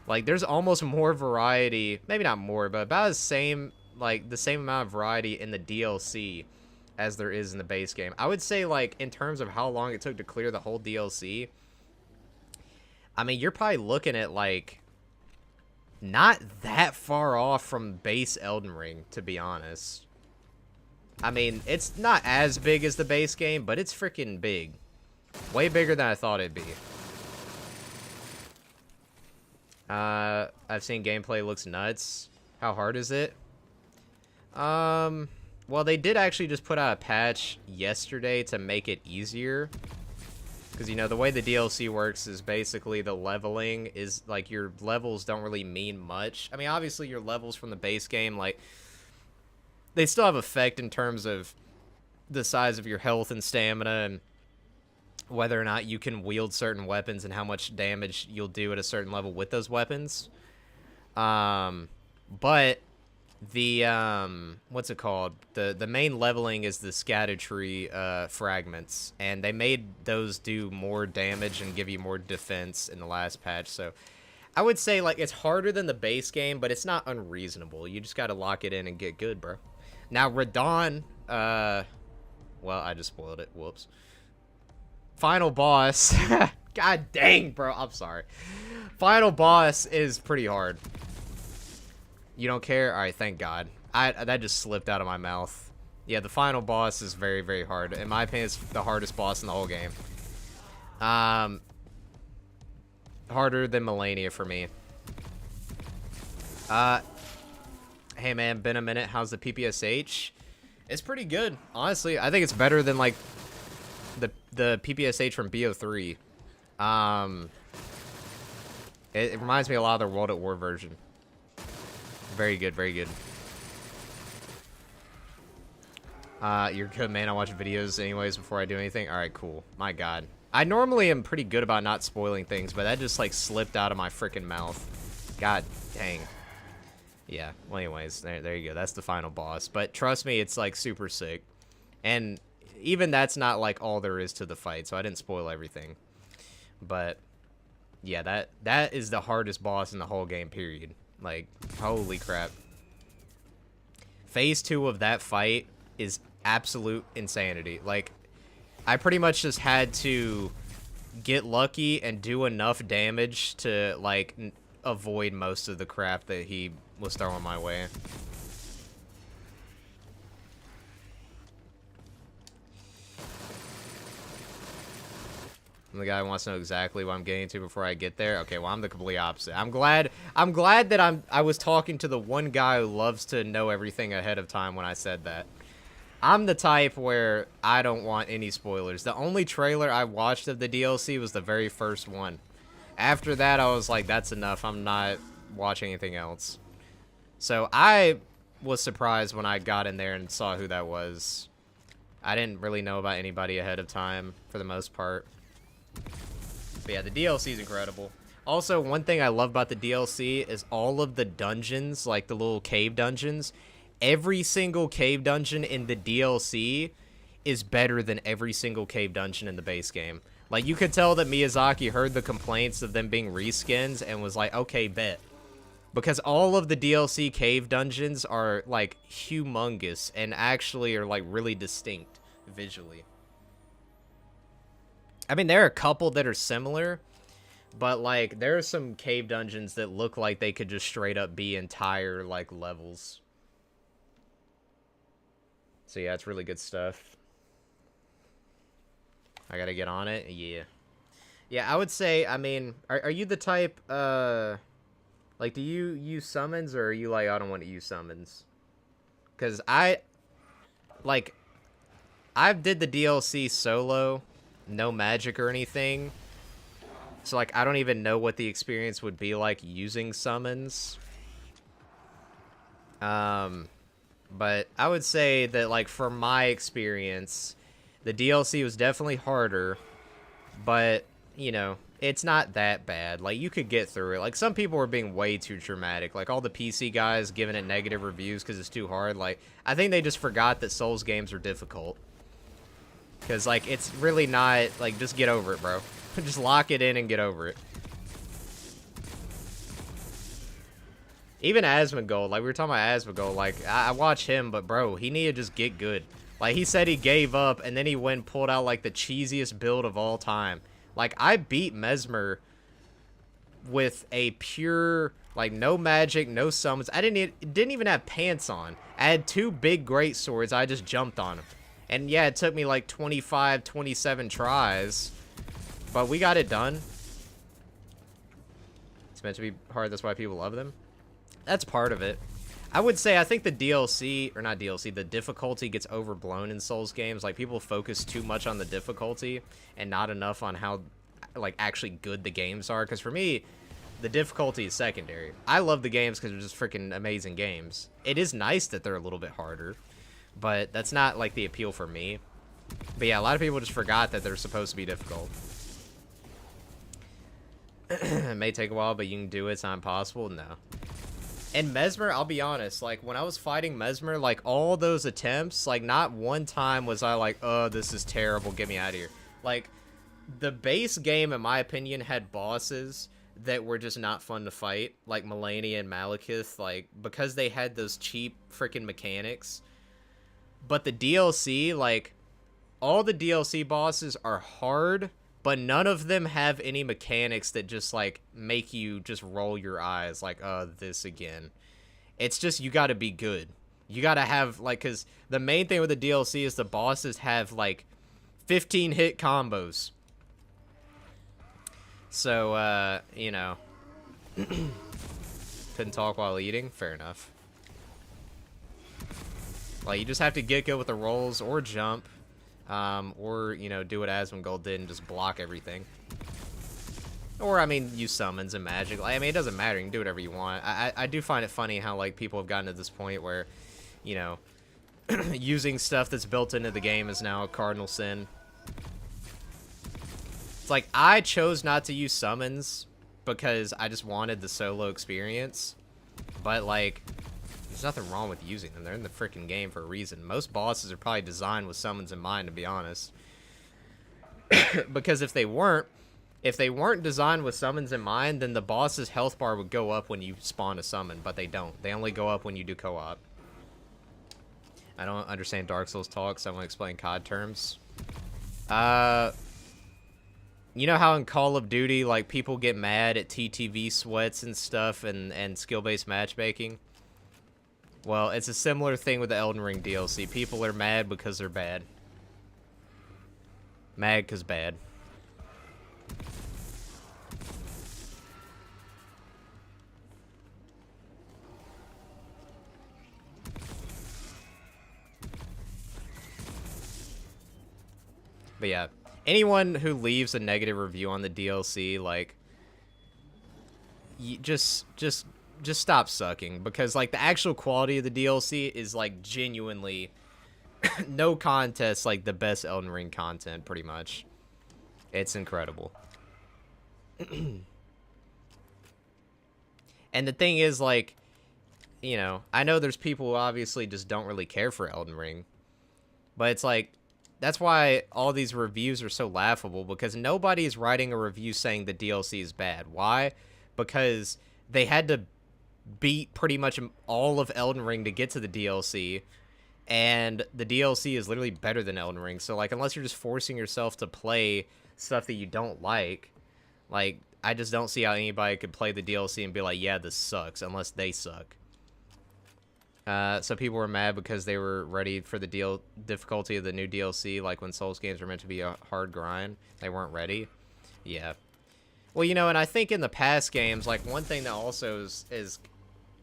Speaker 1: Like, there's almost more variety, maybe not more, but about the same amount of variety in the DLC as there is in the base game. I would say, like, in terms of how long it took to clear the whole DLC, I mean, you're probably looking at, like, not that far off from base Elden Ring, to be honest. I mean, it's not as big as the base game, but it's freaking big. Way bigger than I thought it'd be. I've seen gameplay looks nuts. How hard is it? Well, they did actually just put out a patch yesterday to make it easier. Because, you know, the way the DLC works is basically the leveling is, like, your levels don't really mean much. I mean, obviously, your levels from the base game, like, they still have effect in terms of the size of your health and stamina and whether or not you can wield certain weapons and how much damage you'll do at a certain level with those weapons. But the what's it called? The main leveling is the scatter fragments, and they made those do more damage and give you more defense in the last patch. So I would say, like, it's harder than the base game, but it's not unreasonable. You just got to lock it in and get good, bro. Now Radon, well, I just spoiled it. Whoops. Final boss. God dang, bro. I'm sorry. Final boss is pretty hard. You don't care? Alright, thank God. That just slipped out of my mouth. Yeah, the final boss is very, very hard. In my opinion, it's the hardest boss in the whole game. Harder than Melania for me. Hey man, been a minute. How's the PPSH? It's pretty good, honestly. I think it's better than, like, the PPSH from BO3. It reminds me a lot of the World at War version. Very good, very good. You're good, man. I watch videos anyways before I do anything. All right, cool. My God. I normally am pretty good about not spoiling things, but that just, like, slipped out of my freaking mouth. God dang. Yeah, well, anyways, there you go. That's the final boss. But trust me, it's, like, super sick. And even that's not, like, all there is to the fight, so I didn't spoil everything. But, yeah, that is the hardest boss in the whole game, period. Like, holy crap. Phase 2 of that fight is absolute insanity. Like, I pretty much just had to get lucky and do enough damage to, like, avoid most of the crap that he was throwing my way. The guy wants to know exactly what I'm getting to before I get there. Okay, well, I'm the complete opposite. I'm glad that I was talking to the one guy who loves to know everything ahead of time when I said that. I'm the type where I don't want any spoilers. The only trailer I watched of the DLC was the very first one. After that, I was like, that's enough. I'm not watching anything else. So I was surprised when I got in there and saw who that was. I didn't really know about anybody ahead of time for the most part. But yeah, the DLC is incredible. Also, one thing I love about the DLC is all of the dungeons, like the little cave dungeons. Every single cave dungeon in the DLC is better than every single cave dungeon in the base game. Like, you could tell that Miyazaki heard the complaints of them being reskins and was like, okay, bet. Because all of the DLC cave dungeons are, like, humongous and actually are, like, really distinct visually. I mean, there are a couple that are similar, but, like, there are some cave dungeons that look like they could just straight up be entire, like, levels. So, yeah, it's really good stuff. I gotta get on it? Yeah. Yeah, I would say, I mean, are you the type, like, do you use summons, or are you like, I don't want to use summons? Because I did the DLC solo, no magic or anything. So, like, I don't even know what the experience would be like using summons. But I would say that, like, from my experience, the DLC was definitely harder, but, you know, it's not that bad. Like, you could get through it. Like, some people were being way too dramatic. Like, all the PC guys giving it negative reviews because it's too hard. Like, I think they just forgot that Souls games are difficult. Because, like, it's really not, like, just get over it, bro. Just lock it in and get over it. Even Asmongold, like, we were talking about Asmongold, like, I watch him, but, bro, he need to just get good. Like, he said he gave up, and then he went and pulled out, like, the cheesiest build of all time. Like, I beat Mesmer with a pure, like, no magic, no summons. I didn't even have pants on. I had 2 big great swords. I just jumped on them. And yeah, it took me like 25, 27 tries, but we got it done. It's meant to be hard. That's why people love them. That's part of it. I would say I think the DLC, or not DLC, the difficulty gets overblown in Souls games. Like, people focus too much on the difficulty and not enough on how, like, actually good the games are. Because for me, the difficulty is secondary. I love the games because they're just freaking amazing games. It is nice that they're a little bit harder, but that's not, like, the appeal for me. But yeah, a lot of people just forgot that they're supposed to be difficult. It may take a while, but you can do it. It's not impossible. No. And Mesmer, I'll be honest, like, when I was fighting Mesmer, like, all those attempts, like, not one time was I like, oh, this is terrible, get me out of here. Like, the base game, in my opinion, had bosses that were just not fun to fight, like Melania and Malekith, like, because they had those cheap freaking mechanics. But the DLC, like, all the DLC bosses are hard, but none of them have any mechanics that just, like, make you just roll your eyes, like, this again. It's just, you gotta be good. You gotta have, like, because the main thing with the DLC is the bosses have, like, 15-hit combos. So, you know. Couldn't talk while eating? Fair enough. Like, you just have to get good with the rolls or jump. Or, you know, do what Asmongold did and just block everything. Or, I mean, use summons and magic. Like, I mean, it doesn't matter. You can do whatever you want. I do find it funny how, like, people have gotten to this point where, you know, using stuff that's built into the game is now a cardinal sin. It's like, I chose not to use summons because I just wanted the solo experience. But, like, there's nothing wrong with using them. They're in the freaking game for a reason. Most bosses are probably designed with summons in mind, to be honest. Because if they weren't designed with summons in mind, then the boss's health bar would go up when you spawn a summon, but they don't. They only go up when you do co-op. I don't understand Dark Souls talk, so I'm gonna explain COD terms. You know how in Call of Duty, like, people get mad at TTV sweats and stuff and skill-based matchmaking? Well, it's a similar thing with the Elden Ring DLC. People are mad because they're bad. Mad because bad. But yeah, anyone who leaves a negative review on the DLC, like, just stop sucking, because, like, the actual quality of the DLC is, like, genuinely no contest, like, the best Elden Ring content, pretty much. It's incredible. And the thing is, like, you know, I know there's people who obviously just don't really care for Elden Ring, but it's like, that's why all these reviews are so laughable, because nobody's writing a review saying the DLC is bad. Why? Because they had to beat pretty much all of Elden Ring to get to the DLC, and the DLC is literally better than Elden Ring. So, like, unless you're just forcing yourself to play stuff that you don't like, I just don't see how anybody could play the DLC and be like, yeah, this sucks, unless they suck. So people were mad because they were ready for the difficulty of the new DLC, like when Souls games are meant to be a hard grind. They weren't ready. Yeah. Well, you know, and I think in the past games, like, one thing that also is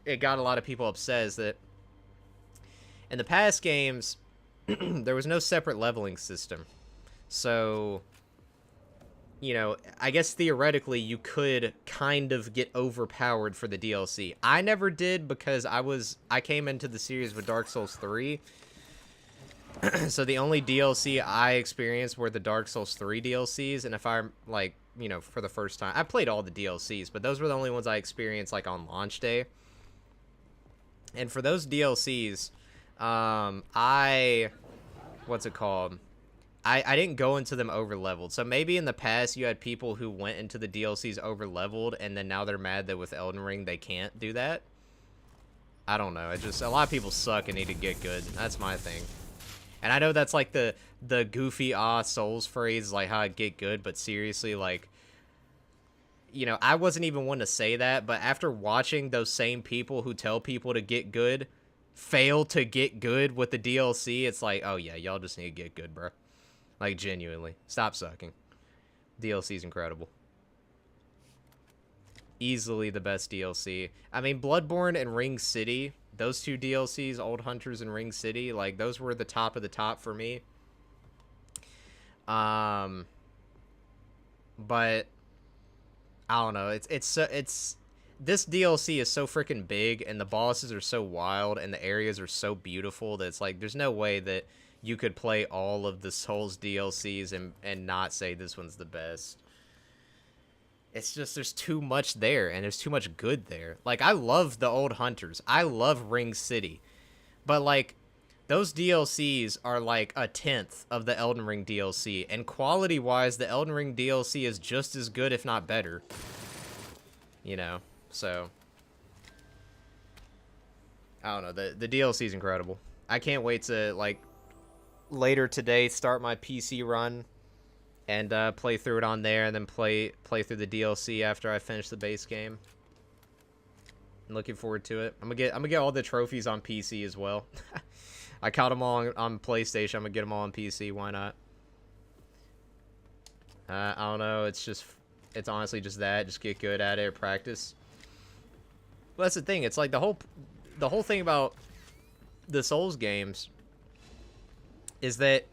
Speaker 1: it got a lot of people upset is that in the past games, there was no separate leveling system. So, you know, I guess theoretically you could kind of get overpowered for the DLC. I never did, because I came into the series with Dark Souls 3. So the only DLC I experienced were the Dark Souls 3 DLCs, and if I'm, like, you know, for the first time, I played all the DLCs, but those were the only ones I experienced, like, on launch day. And for those DLCs, what's it called? I didn't go into them over leveled. So maybe in the past you had people who went into the DLCs over leveled, and then now they're mad that with Elden Ring they can't do that. I don't know. It just, a lot of people suck and need to get good. That's my thing. And I know that's like the goofy Souls phrase, like how I get good, but seriously, like, you know, I wasn't even one to say that, but after watching those same people who tell people to get good fail to get good with the DLC, it's like, oh yeah, y'all just need to get good, bro. Like, genuinely. Stop sucking. DLC's incredible. Easily the best DLC. I mean, Bloodborne and Ring City, those two DLCs, Old Hunters and Ring City, like, those were the top of the top for me. But I don't know. It's this DLC is so freaking big, and the bosses are so wild, and the areas are so beautiful that it's like there's no way that you could play all of the Souls DLCs and not say this one's the best. It's just, there's too much there, and there's too much good there. Like, I love the Old Hunters. I love Ring City. But, like, those DLCs are, like, a tenth of the Elden Ring DLC. And quality-wise, the Elden Ring DLC is just as good, if not better. You know? So, I don't know. The DLC is incredible. I can't wait to, like, later today start my PC run and play through it on there, and then play through the DLC after I finish the base game. I'm looking forward to it. I'm gonna get all the trophies on PC as well. I caught them all on PlayStation. I'm gonna get them all on PC. Why not? I don't know. It's honestly just that. Just get good at it, practice. Well, that's the thing. It's like the whole thing about the Souls games is that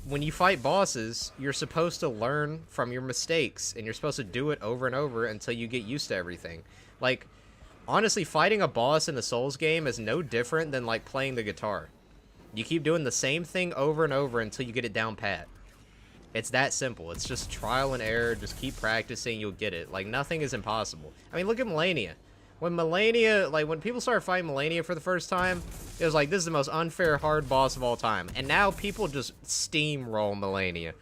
Speaker 1: when you fight bosses, you're supposed to learn from your mistakes, and you're supposed to do it over and over until you get used to everything. Like, honestly, fighting a boss in a Souls game is no different than, like, playing the guitar. You keep doing the same thing over and over until you get it down pat. It's that simple. It's just trial and error. Just keep practicing, you'll get it. Like, nothing is impossible. I mean, look at Melania. When people started fighting Melania for the first time, it was like, this is the most unfair hard boss of all time. And now people just steamroll Melania.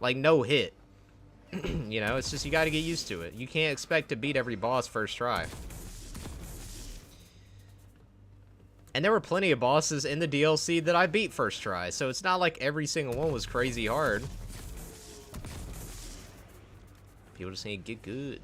Speaker 1: Like, no hit. You know, it's just, you gotta get used to it. You can't expect to beat every boss first try. And there were plenty of bosses in the DLC that I beat first try, so it's not like every single one was crazy hard. People just need to get good.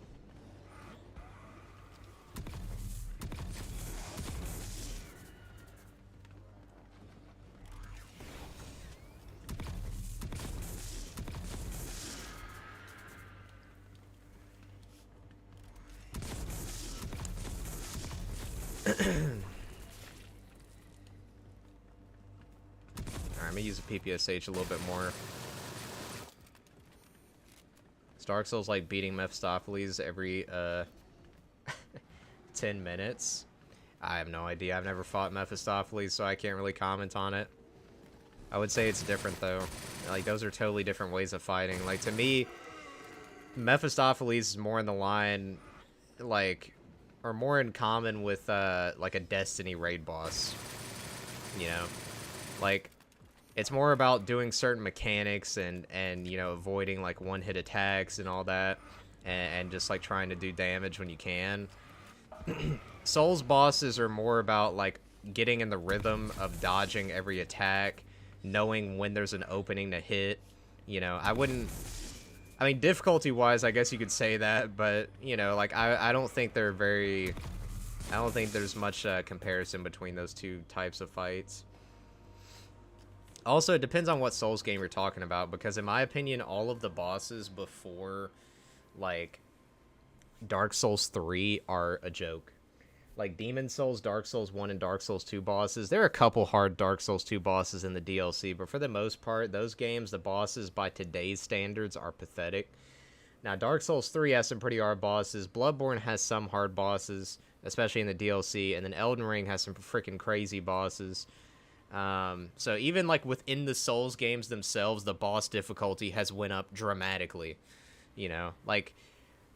Speaker 1: I'm gonna use a PPSH a little bit more. Dark Souls like beating Mephistopheles every 10 minutes. I have no idea. I've never fought Mephistopheles, so I can't really comment on it. I would say it's different though. Like, those are totally different ways of fighting. Like, to me, Mephistopheles is more in the line, like, or more in common with like a Destiny raid boss. You know, like, it's more about doing certain mechanics and you know, avoiding like one-hit attacks and all that, and just like trying to do damage when you can. Souls bosses are more about like getting in the rhythm of dodging every attack, knowing when there's an opening to hit. You know, I mean, difficulty-wise, I guess you could say that, but you know, like, I don't think there's much comparison between those two types of fights. Also, it depends on what Souls game you're talking about, because in my opinion, all of the bosses before, like, Dark Souls 3 are a joke. Like, Demon Souls, Dark Souls 1, and Dark Souls 2 bosses, there are a couple hard Dark Souls 2 bosses in the DLC, but for the most part, those games, the bosses by today's standards are pathetic. Now, Dark Souls 3 has some pretty hard bosses, Bloodborne has some hard bosses, especially in the DLC, and then Elden Ring has some freaking crazy bosses. So even like within the Souls games themselves, the boss difficulty has went up dramatically. You know, like,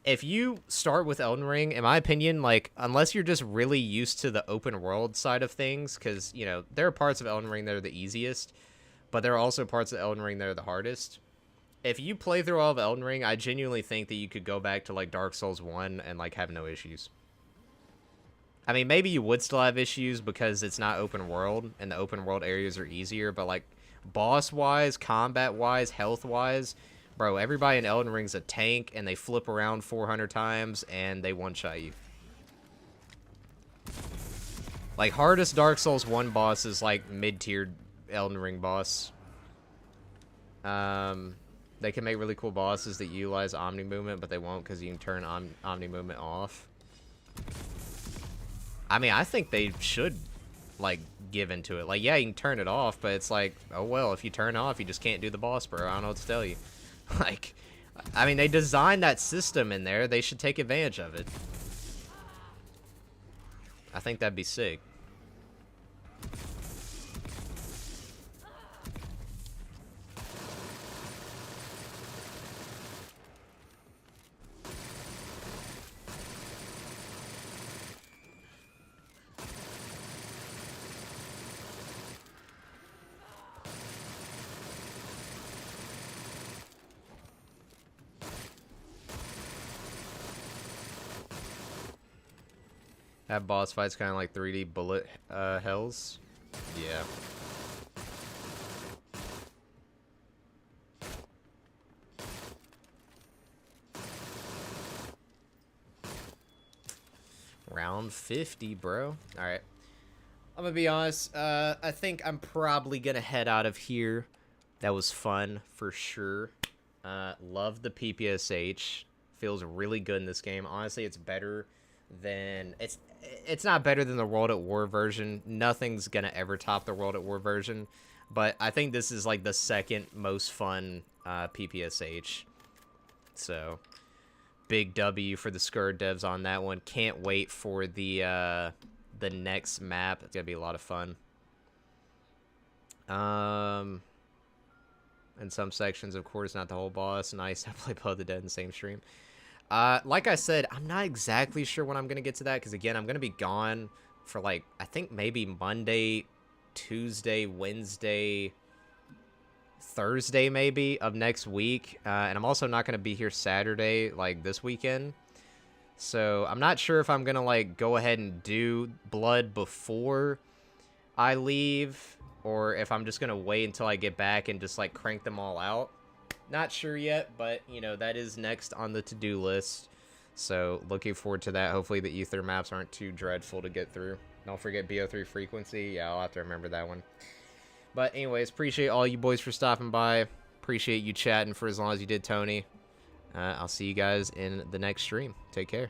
Speaker 1: if you start with Elden Ring, in my opinion, like, unless you're just really used to the open world side of things, because, you know, there are parts of Elden Ring that are the easiest, but there are also parts of Elden Ring that are the hardest. If you play through all of Elden Ring, I genuinely think that you could go back to like Dark Souls 1 and like have no issues. I mean, maybe you would still have issues because it's not open world and the open world areas are easier, but like boss wise, combat wise, health wise, bro, everybody in Elden Ring's a tank and they flip around 400 times and they one-shot you. Like, hardest Dark Souls 1 boss is like mid-tiered Elden Ring boss. They can make really cool bosses that utilize Omni Movement, but they won't because you can turn Omni Movement off. I mean, I think they should, like, give into it. Like, yeah, you can turn it off, but it's like, oh, well, if you turn it off, you just can't do the boss, bro. I don't know what to tell you. Like, I mean, they designed that system in there. They should take advantage of it. I think that'd be sick. That boss fight's kind of like 3D bullet hells. Yeah. Round 50, bro. All right. I'm gonna be honest. I think I'm probably gonna head out of here. That was fun for sure. Love the PPSH. Feels really good in this game. Honestly, it's better than it's not better than the World at War version. Nothing's gonna ever top the World at War version, but I think this is like the second most fun PPSH. So big W for the Sker devs on that one. Can't wait for the next map. It's gonna be a lot of fun. In some sections, of course, not the whole boss. Nice. I play Blood of the Dead in the same stream. Like I said, I'm not exactly sure when I'm gonna get to that, because again, I'm gonna be gone for like, I think maybe Monday, Tuesday, Wednesday, Thursday maybe of next week, and I'm also not gonna be here Saturday, like this weekend. So I'm not sure if I'm gonna like go ahead and do Blood before I leave, or if I'm just gonna wait until I get back and just like crank them all out. Not sure yet, but, you know, that is next on the to-do list. So, looking forward to that. Hopefully the Ether maps aren't too dreadful to get through. Don't forget BO3 frequency. Yeah, I'll have to remember that one. But anyways, appreciate all you boys for stopping by. Appreciate you chatting for as long as you did, Tony. I'll see you guys in the next stream. Take care.